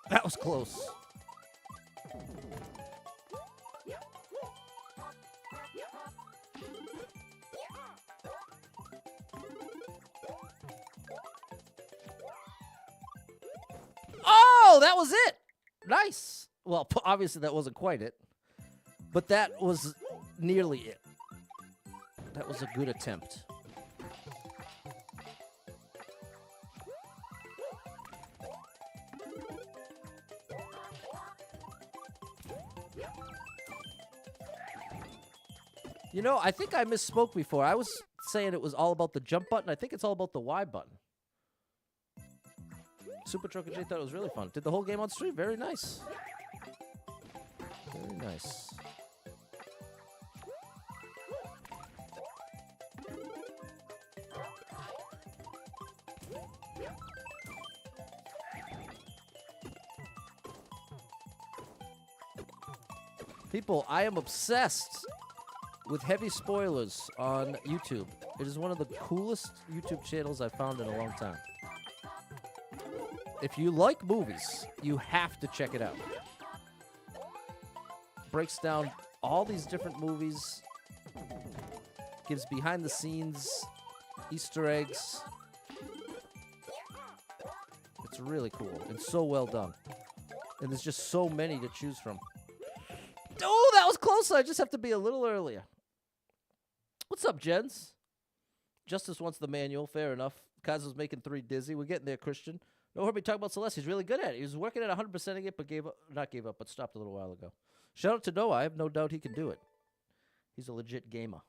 That was close. Oh, that was it. Nice. Well, obviously that wasn't quite it, but that was nearly it. That was a good attempt. You know, I think I misspoke before. I was saying it was all about the jump button. I think it's all about the Y button. Super Trucker J thought it was really fun. Did the whole game on stream. Very nice. Very nice. People, I am obsessed with heavy spoilers on YouTube. It is one of the coolest YouTube channels I've found in a long time. If you like movies, you have to check it out. Breaks down all these different movies, gives behind the scenes, Easter eggs. It's really cool and so well done. And there's just so many to choose from. Oh, that was close. I just have to be a little earlier. What's up, Jens? Justice wants the manual. Fair enough. Kaz was making 3 dizzy. We're getting there, Christian. No, heard me talk about Celeste. He's really good at it. He was working at 100%ing it, but not gave up, but stopped a little while ago. Shout out to Noah. I have no doubt he can do it. He's a legit gamer.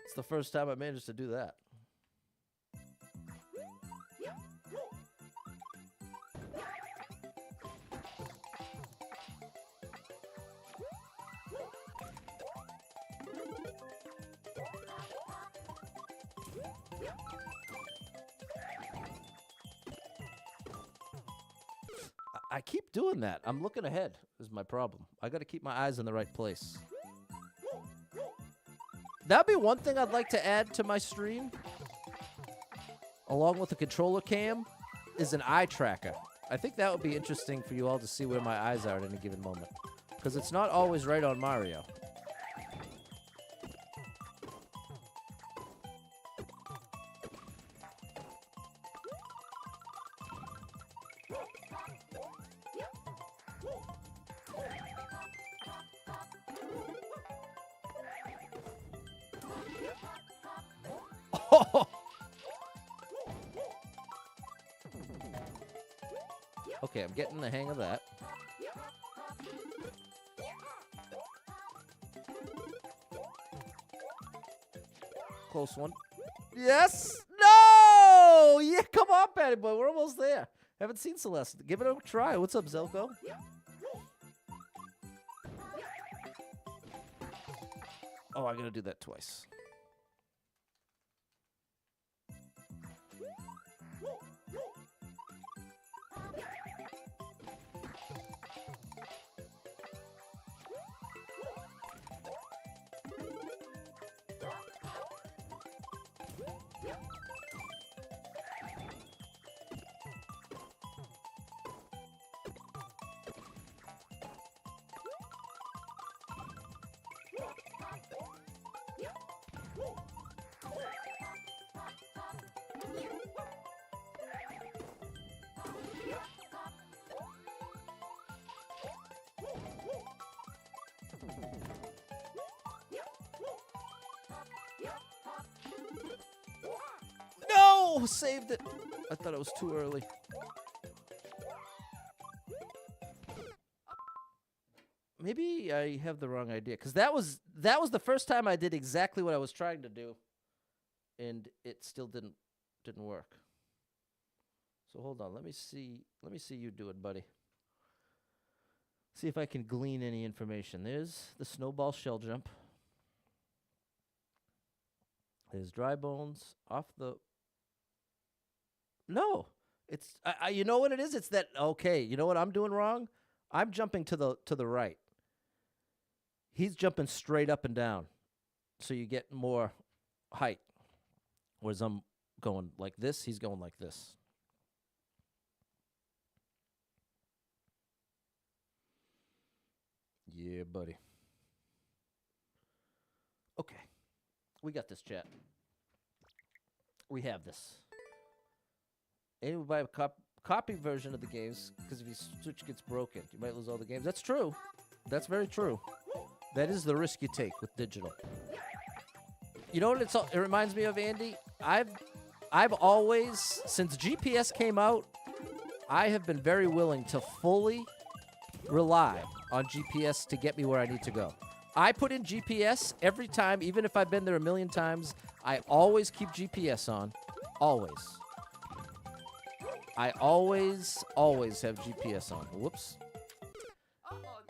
It's the first time I managed to do that. I keep doing that. I'm looking ahead is my problem. I got to keep my eyes in the right place. That'd be one thing I'd like to add to my stream, along with the controller cam, is an eye tracker. I think that would be interesting for you all to see where my eyes are at any given moment, because it's not always right on Mario. Okay, I'm getting the hang of that. Close one. Yes! No! Yeah, come on, Patty Boy. We're almost there. Haven't seen Celeste. Give it a try. What's up, Zelko? Oh, I gotta do that twice. No, saved it. I thought it was too early. Maybe I have the wrong idea, because that was the first time I did exactly what I was trying to do, and it still didn't work. So hold on, let me see you do it, buddy. See if I can glean any information. There's the snowball shell jump. There's dry bones off the. No, it's you know what it is? It's that okay. You know what I'm doing wrong? I'm jumping to the right. He's jumping straight up and down, so you get more height. Whereas I'm going like this, he's going like this. Yeah, buddy. Okay. We got this, chat. We have this. Anybody buy a copy version of the games, because if your Switch gets broken, you might lose all the games. That's true. That's very true. That is the risk you take with digital. You know what it reminds me of, Andy? I've always, since GPS came out, I have been very willing to fully rely on GPS to get me where I need to go. I put in GPS every time, even if I've been there a million times. I always keep GPS on. Always. I always have GPS on. Whoops.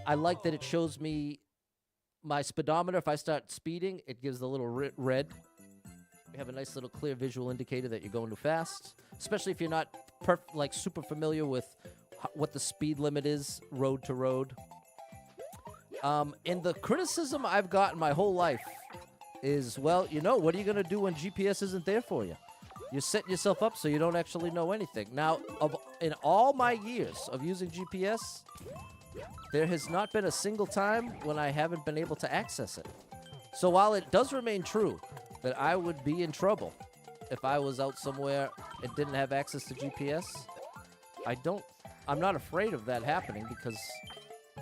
I like that it shows me my speedometer. If I start speeding, it gives the little red. You have a nice little clear visual indicator that you're going too fast, especially if you're not super familiar with what the speed limit is road to road. And the criticism I've gotten my whole life is, well, what are you going to do when GPS isn't there for you? You're setting yourself up so you don't actually know anything. Now, in all my years of using GPS, there has not been a single time when I haven't been able to access it. So while it does remain true that I would be in trouble if I was out somewhere and didn't have access to GPS, I'm not afraid of that happening, because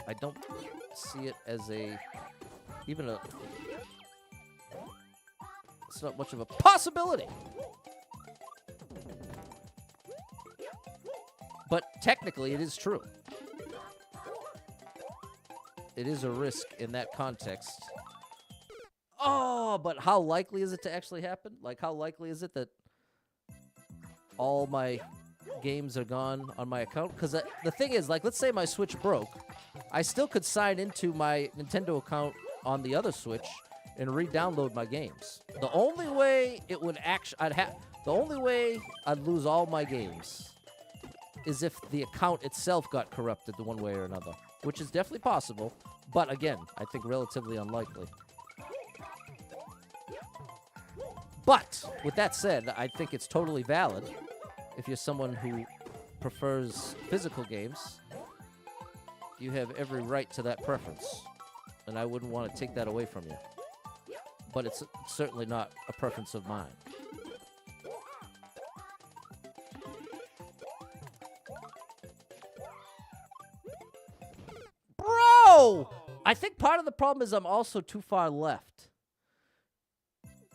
I don't see it as it's not much of a possibility. But technically, it is true. It is a risk in that context. Oh, but how likely is it to actually happen? Like, how likely is it that all my games are gone on my account? Because the thing is, like, let's say my Switch broke. I still could sign into my Nintendo account on the other Switch and re-download my games. The only way it would the only way I'd lose all my games is if the account itself got corrupted one way or another, which is definitely possible, but again, I think relatively unlikely. But with that said, I think it's totally valid if you're someone who prefers physical games. You have every right to that preference, and I wouldn't want to take that away from you. But it's certainly not a preference of mine. Bro! I think part of the problem is I'm also too far left.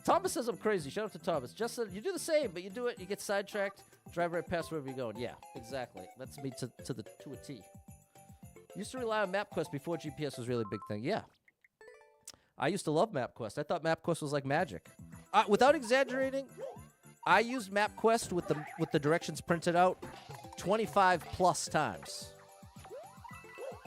Thomas says I'm crazy. Shout out to Thomas. Just said you do the same, but you do it, you get sidetracked, drive right past wherever you're going. Yeah, exactly. That's me to a T. Used to rely on MapQuest before GPS was really a big thing. Yeah. I used to love MapQuest. I thought MapQuest was like magic. Without exaggerating, I used MapQuest with the directions printed out 25 plus times.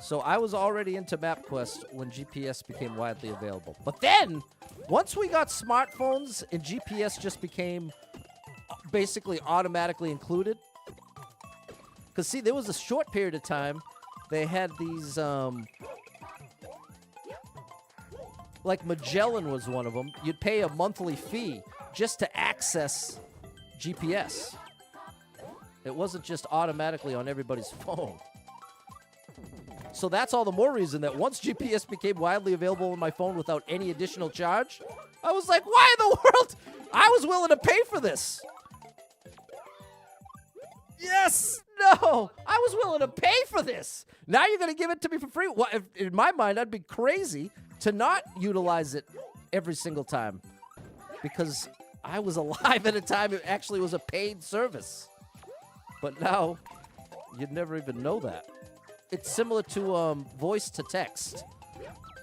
So I was already into MapQuest when GPS became widely available. But then, once we got smartphones and GPS just became basically automatically included. Because, see, there was a short period of time they had these, like Magellan was one of them. You'd pay a monthly fee just to access GPS. It wasn't just automatically on everybody's phone. So that's all the more reason that once GPS became widely available on my phone without any additional charge, I was like, why in the world? I was willing to pay for this. Yes! No! I was willing to pay for this. Now you're going to give it to me for free? Well, in my mind, I'd be crazy to not utilize it every single time. Because I was alive at a time it actually was a paid service. But now, you'd never even know that. It's similar to voice to text.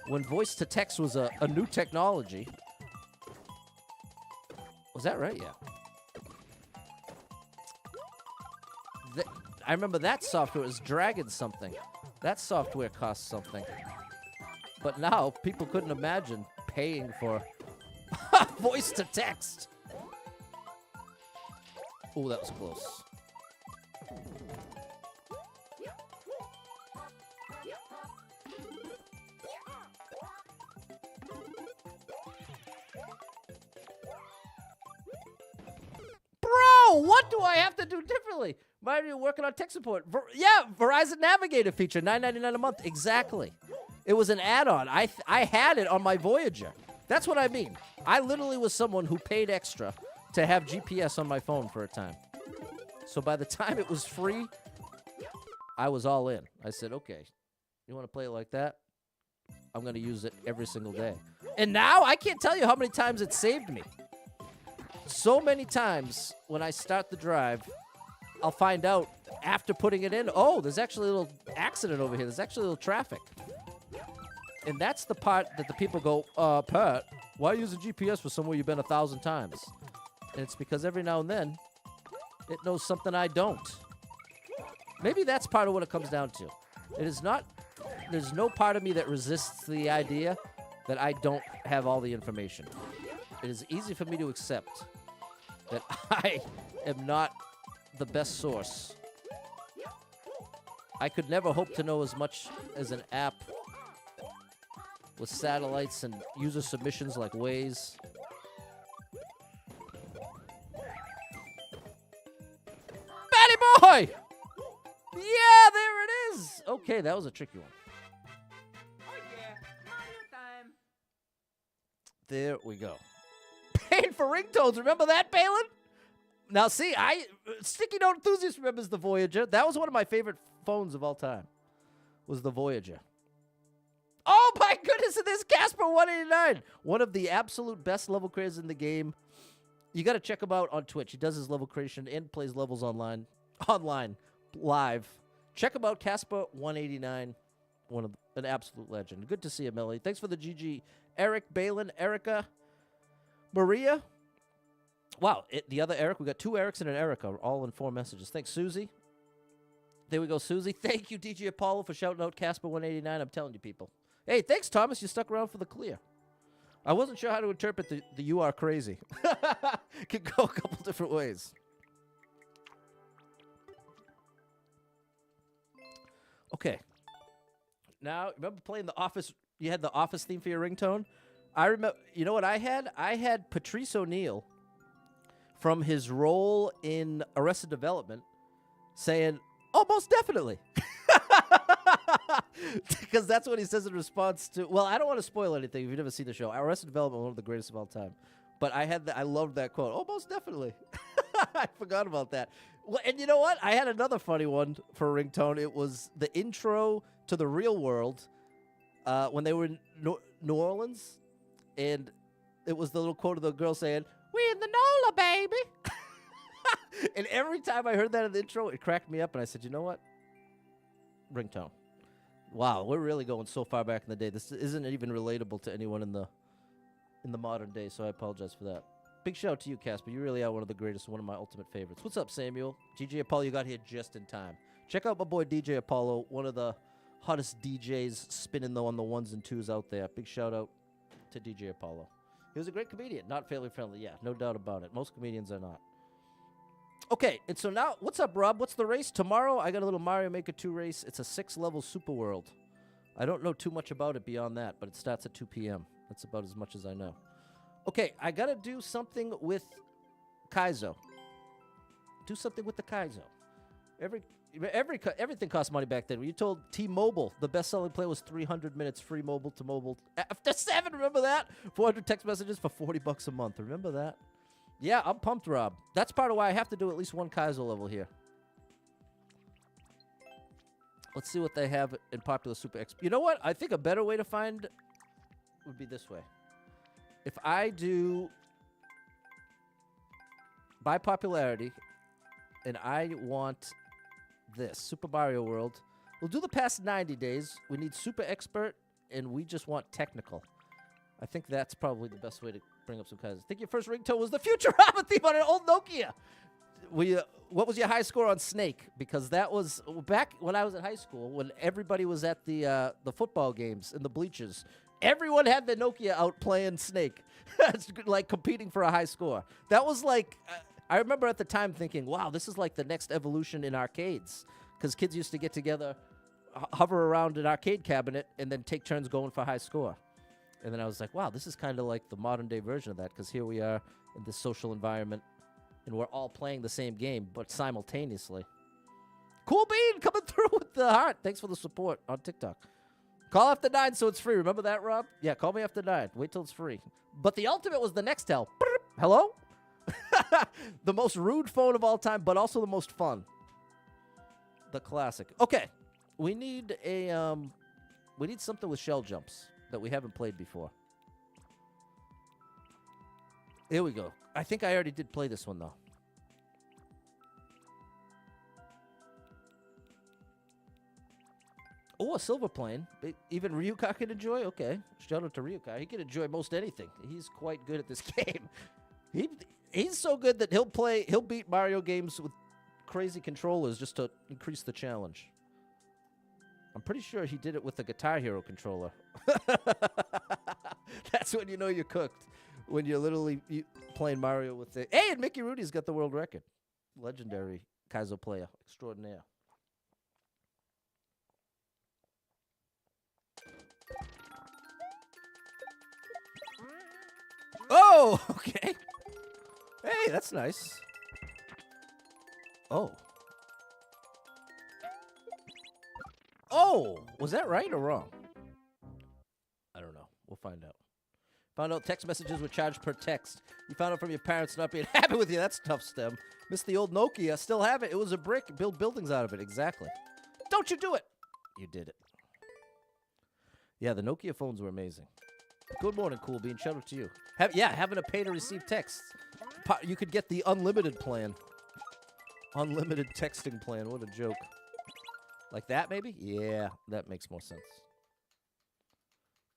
When voice to text was a new technology. Was that right? Yeah. I remember that software was Dragon something. That software cost something. But now, people couldn't imagine paying for voice to text. Oh, that was close. Bro, what do I have to do differently? Might be working on tech support. Verizon Navigator feature, $9.99 a month. Exactly. It was an add-on. I had it on my Voyager. That's what I mean. I literally was someone who paid extra to have GPS on my phone for a time. So by the time it was free, I was all in. I said, okay, you want to play it like that? I'm going to use it every single day. And now I can't tell you how many times it saved me. So many times when I start the drive, I'll find out after putting it in, oh, there's actually a little accident over here. There's actually a little traffic. And that's the part that the people go, Pat, why use a GPS for somewhere you've been 1,000 times? And it's because every now and then, it knows something I don't. Maybe that's part of what it comes down to. It is not, there's no part of me that resists the idea that I don't have all the information. It is easy for me to accept that I am not the best source. I could never hope to know as much as an app with satellites and user submissions like Waze. Batty boy! Yeah, there it is! Okay, that was a tricky one. Oh yeah, Mario time. There we go. Paying for ringtones, remember that, Balin? Now, see, Sticky Note Enthusiast remembers the Voyager. That was one of my favorite phones of all time, was the Voyager. Oh, my goodness, and there's Casper 189. One of the absolute best level creators in the game. You got to check him out on Twitch. He does his level creation and plays levels online, live. Check him out, Casper 189. An absolute legend. Good to see you, Melly. Thanks for the GG. Eric, Balin, Erica, Maria. Wow, the other Eric. We got 2 Erics and an Erica, all in 4 messages. Thanks, Susie. There we go, Susie. Thank you, DJ Apollo, for shouting out Casper 189. I'm telling you, people. Hey, thanks, Thomas. You stuck around for the clear. I wasn't sure how to interpret the you are crazy. Could go a couple different ways. Okay. Now, remember playing The Office? You had the Office theme for your ringtone? I remember, you know what I had? I had Patrice O'Neill from his role in Arrested Development saying, oh, most definitely. Because that's what he says in response to, well, I don't want to spoil anything if you've never seen the show. Arrested Development, one of the greatest of all time. But I loved that quote. Oh, most definitely. I forgot about that. Well, and you know what? I had another funny one for a ringtone. It was the intro to The Real World when they were in New Orleans. And it was the little quote of the girl saying, we in the NOLA, baby. And every time I heard that in the intro, it cracked me up. And I said, you know what? Ringtone. Wow, we're really going so far back in the day. This isn't even relatable to anyone in the modern day, so I apologize for that. Big shout out to you, Casper. You really are one of the greatest, one of my ultimate favorites. What's up, Samuel? DJ Apollo, you got here just in time. Check out my boy DJ Apollo, one of the hottest DJs spinning on the 1s and 2s out there. Big shout out to DJ Apollo. He was a great comedian, not family friendly. Yeah, no doubt about it. Most comedians are not. Okay, and so now, what's up, Rob? What's the race? Tomorrow, I got a little Mario Maker 2 race. It's a 6-level Super World. I don't know too much about it beyond that, but it starts at 2 p.m. That's about as much as I know. Okay, I got to do something with Kaizo. Do something with the Kaizo. Everything cost money back then. When you told T-Mobile the best-selling plan was 300 minutes free mobile to mobile. After 7, remember that? 400 text messages for $40 a month. Remember that? Yeah, I'm pumped, Rob. That's part of why I have to do at least one Kaizo level here. Let's see what they have in Popular Super XP. You know what? I think a better way to find would be this way. If I do by popularity, and I want this Super Mario World. We'll do the past 90 days. We need super expert, and we just want technical. I think that's probably the best way to bring up some kinds. I think your first ringtone was the Futurama theme on an old Nokia. What was your high score on Snake? Because that was back when I was in high school, when everybody was at the football games in the bleachers. Everyone had their Nokia out playing Snake, it's like competing for a high score. That was like, I remember at the time thinking, wow, this is like the next evolution in arcades. Because kids used to get together, hover around an arcade cabinet, and then take turns going for high score. And then I was like, wow, this is kind of like the modern day version of that, because here we are in this social environment, and we're all playing the same game, but simultaneously. Cool Bean coming through with the heart. Thanks for the support on TikTok. Call after 9 so it's free. Remember that, Rob? Yeah, call me after 9. Wait till it's free. But the ultimate was the Nextel. Hello? The most rude phone of all time, but also the most fun. The classic. Okay. We need something with shell jumps that we haven't played before. Here we go. I think I already did play this one, though. Oh, a silver plane. Even Ryuka can enjoy? Okay. Shout out to Ryuka. He can enjoy most anything. He's quite good at this game. He's so good that he'll beat Mario games with crazy controllers just to increase the challenge. I'm pretty sure he did it with the Guitar Hero controller. That's when you know you're cooked. When you're literally playing Mario with it. Hey, and Mickey Rudy's got the world record. Legendary Kaizo player extraordinaire. Oh, okay. Hey, that's nice. Oh. Oh, was that right or wrong? I don't know. We'll find out. Found out text messages were charged per text. You found out from your parents not being happy with you. That's tough, Stem. Missed the old Nokia. Still have it. It was a brick. Build buildings out of it. Exactly. Don't you do it. You did it. Yeah, the Nokia phones were amazing. Good morning, Cool Bean. Shout out to you. Having to pay to receive texts. You could get the unlimited plan. Unlimited texting plan. What a joke. Like that, maybe? Yeah, that makes more sense.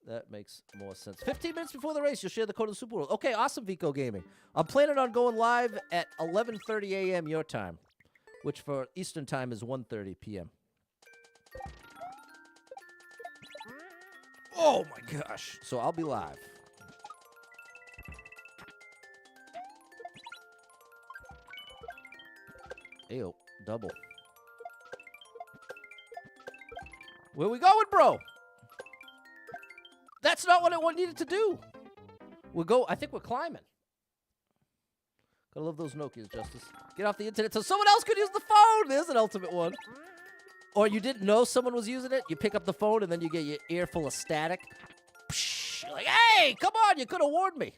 That makes more sense. 15 minutes before the race, you'll share the code of the Super World. Okay, awesome, Vico Gaming. I'm planning on going live at 11:30 a.m. your time, which for Eastern time is 1:30 p.m. Oh, my gosh. So I'll be live. Ayo, double. Where we going, bro? That's not what I needed to do. I think we're climbing. Gotta love those Nokias, Justice. Get off the internet so someone else could use the phone. There's an ultimate one. Or you didn't know someone was using it. You pick up the phone and then you get your ear full of static. Psh, you're like, hey, come on, you could have warned me.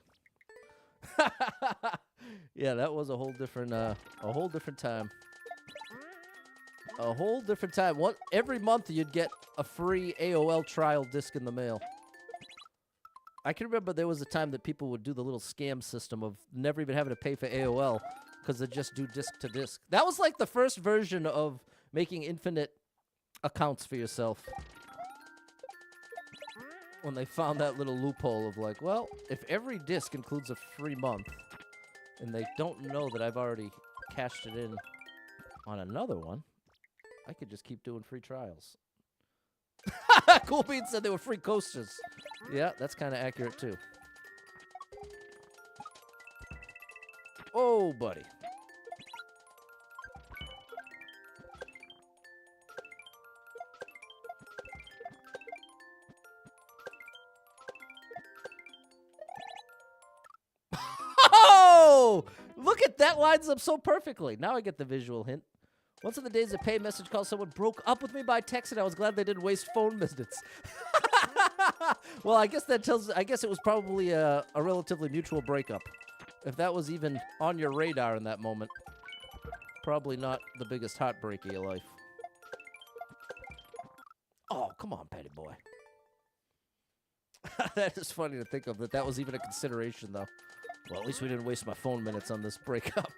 Yeah, that was a whole different time. A whole different time. Every month you'd get a free AOL trial disc in the mail. I can remember there was a time that people would do the little scam system of never even having to pay for AOL because they'd just do disc to disc. That was like the first version of making infinite accounts for yourself. When they found that little loophole of like, well, if every disc includes a free month and they don't know that I've already cashed it in on another one, I could just keep doing free trials. Cool Bean said they were free coasters. Yeah, that's kind of accurate too. Oh, buddy. Oh! Look at that, lines up so perfectly. Now I get the visual hint. Once in the days, a pay message call, someone broke up with me by text, and I was glad they didn't waste phone minutes. Well, I guess it was probably a relatively mutual breakup. If that was even on your radar in that moment, probably not the biggest heartbreak of your life. Oh, come on, petty boy. That is funny to think of, that was even a consideration, though. Well, at least we didn't waste my phone minutes on this breakup.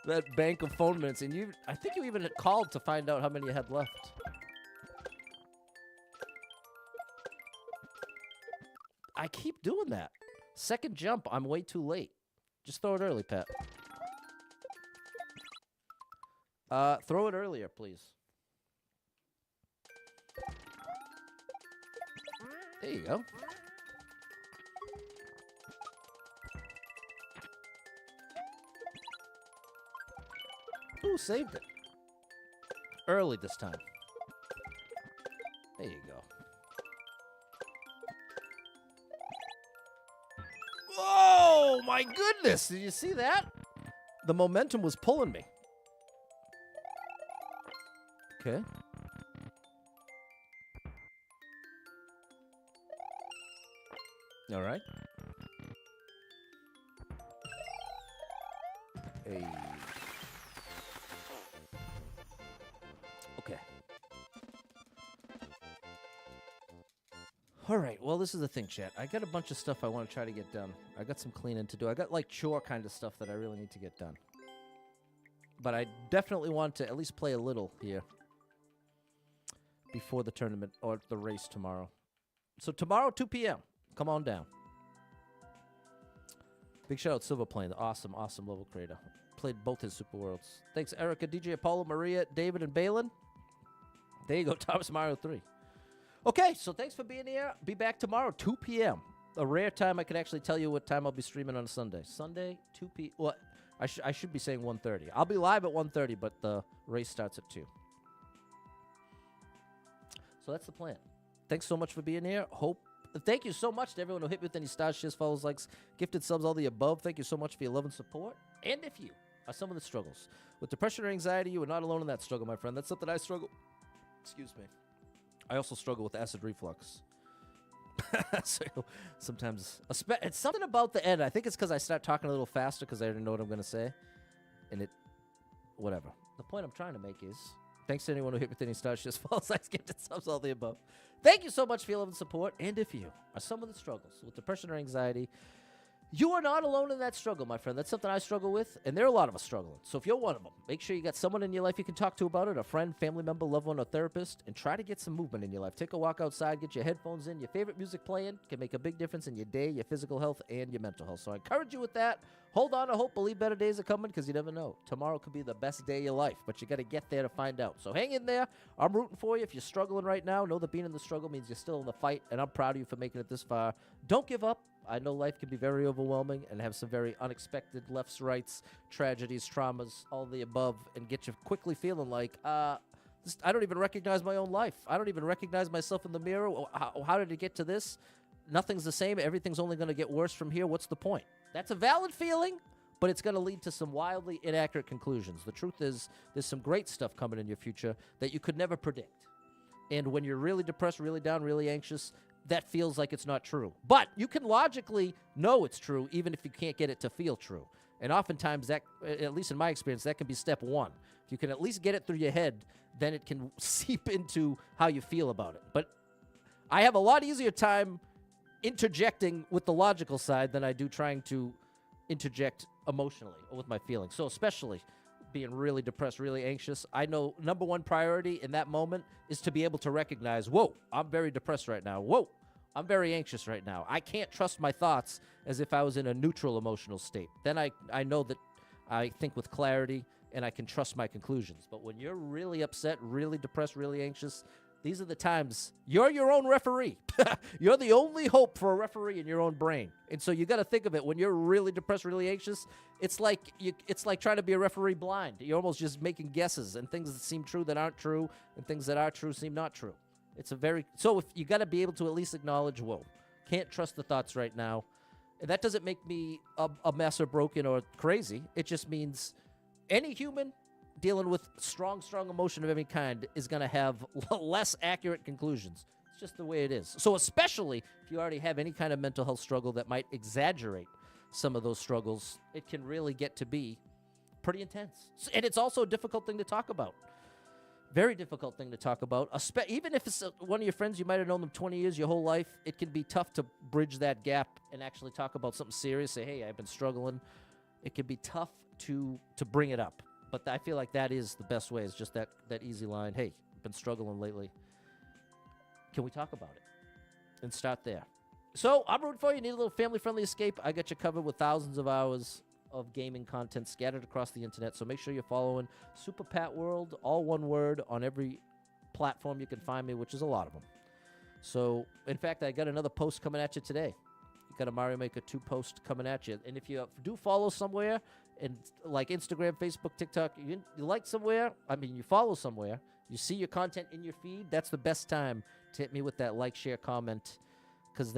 That bank of phone minutes, and I think you even had called to find out how many you had left. I keep doing that. Second jump, I'm way too late. Just throw it early, Pat. Throw it earlier, please. There you go. Ooh, saved it. Early this time. There you go. Oh, my goodness. Did you see that? The momentum was pulling me. Okay. All right. Hey. Okay. All right. Well, this is the thing, chat. I got a bunch of stuff I want to try to get done. I got some cleaning to do. I got like chore kind of stuff that I really need to get done. But I definitely want to at least play a little here before the tournament or the race tomorrow. So tomorrow, 2 p.m. Come on down. Big shout out Silver Plane, the awesome level creator. Played both his Super Worlds. Thanks, Erica, DJ Apollo, Maria, David, and Balin. There you go, Thomas Mario 3. Okay, so thanks for being here. Be back tomorrow, 2 p.m. A rare time I can actually tell you what time I'll be streaming on a Sunday. Sunday, 2 p.m. Well, I should be saying 1:30. I'll be live at 1:30, but the race starts at 2. So that's the plan. Thanks so much for being here. Thank you so much to everyone who hit me with any stars, shares, follows, likes, gifted subs, all the above. Thank you so much for your love and support. And if you are someone that struggles with depression or anxiety, you are not alone in that struggle, my friend. That's something I struggle. Excuse me. I also struggle with acid reflux. So sometimes it's something about the end. I think it's because I start talking a little faster because I already know what I'm going to say. And whatever. The point I'm trying to make is, thanks to anyone who hit with any stars, shares, follows, likes, gifted subs, all the above. Thank you so much for your love and support. And if you are someone that struggles with depression or anxiety, you are not alone in that struggle, my friend. That's something I struggle with, and there are a lot of us struggling. So if you're one of them, make sure you got someone in your life you can talk to about it, a friend, family member, loved one, or therapist, and try to get some movement in your life. Take a walk outside, get your headphones in, your favorite music playing. Can make a big difference in your day, your physical health, and your mental health. So I encourage you with that. Hold on to hope, believe better days are coming, because you never know. Tomorrow could be the best day of your life, but you got to get there to find out. So hang in there. I'm rooting for you. If you're struggling right now, know that being in the struggle means you're still in the fight, and I'm proud of you for making it this far. Don't give up. I know life can be very overwhelming and have some very unexpected lefts, rights, tragedies, traumas, all the above, and get you quickly feeling like, I don't even recognize my own life. I don't even recognize myself in the mirror. How did it get to this? Nothing's the same. Everything's only going to get worse from here. What's the point? That's a valid feeling, but it's going to lead to some wildly inaccurate conclusions. The truth is, there's some great stuff coming in your future that you could never predict. And when you're really depressed, really down, really anxious, that feels like it's not true. But you can logically know it's true, even if you can't get it to feel true. And oftentimes, that, at least in my experience, that can be step one. If you can at least get it through your head, then it can seep into how you feel about it. But I have a lot easier time interjecting with the logical side than I do trying to interject emotionally or with my feelings. So especially being really depressed, really anxious, I know number one priority in that moment is to be able to recognize, whoa, I'm very depressed right now. Whoa, I'm very anxious right now. I can't trust my thoughts as if I was in a neutral emotional state. Then I know that I think with clarity and I can trust my conclusions. But when you're really upset, really depressed, really anxious, these are the times you're your own referee. You're the only hope for a referee in your own brain. And so you got to think of it when you're really depressed, really anxious. It's like trying to be a referee blind. You're almost just making guesses and things that seem true that aren't true, and things that are true seem not true. So if you got to be able to at least acknowledge, whoa, can't trust the thoughts right now. And that doesn't make me a mess or broken or crazy. It just means any human dealing with strong emotion of any kind is going to have less accurate conclusions. It's just the way it is. So especially if you already have any kind of mental health struggle that might exaggerate some of those struggles, it can really get to be pretty intense. And it's also a difficult thing to talk about. Very difficult thing to talk about. Even if it's one of your friends, you might have known them 20 years, your whole life, it can be tough to bridge that gap and actually talk about something serious. Say, hey, I've been struggling. it can be tough to bring it up. But I feel like that is the best way, is just that easy line. Hey, I've been struggling lately. Can we talk about it? And start there. So I'm rooting for you. Need a little family-friendly escape? I got you covered with thousands of hours of gaming content scattered across the internet. So make sure you're following Super Pat World, all one word, on every platform you can find me, which is a lot of them. So, in fact, I got another post coming at you today. You got a Mario Maker 2 post coming at you. And if you do follow somewhere, and like Instagram, Facebook, TikTok, you like somewhere, you follow somewhere, you see your content in your feed, that's the best time to hit me with that like, share, comment, because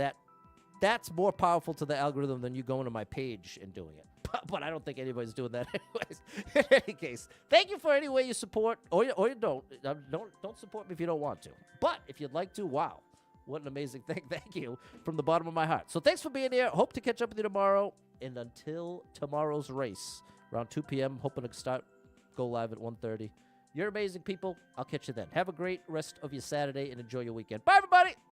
that's more powerful to the algorithm than you going to my page and doing it. But I don't think anybody's doing that anyways. In any case, thank you for any way you support, or you don't. Don't support me if you don't want to. But if you'd like to, wow, what an amazing thing. Thank you from the bottom of my heart. So thanks for being here. Hope to catch up with you tomorrow. And until tomorrow's race, around 2 p.m., hoping to go live at 1:30. You're amazing people. I'll catch you then. Have a great rest of your Saturday and enjoy your weekend. Bye, everybody.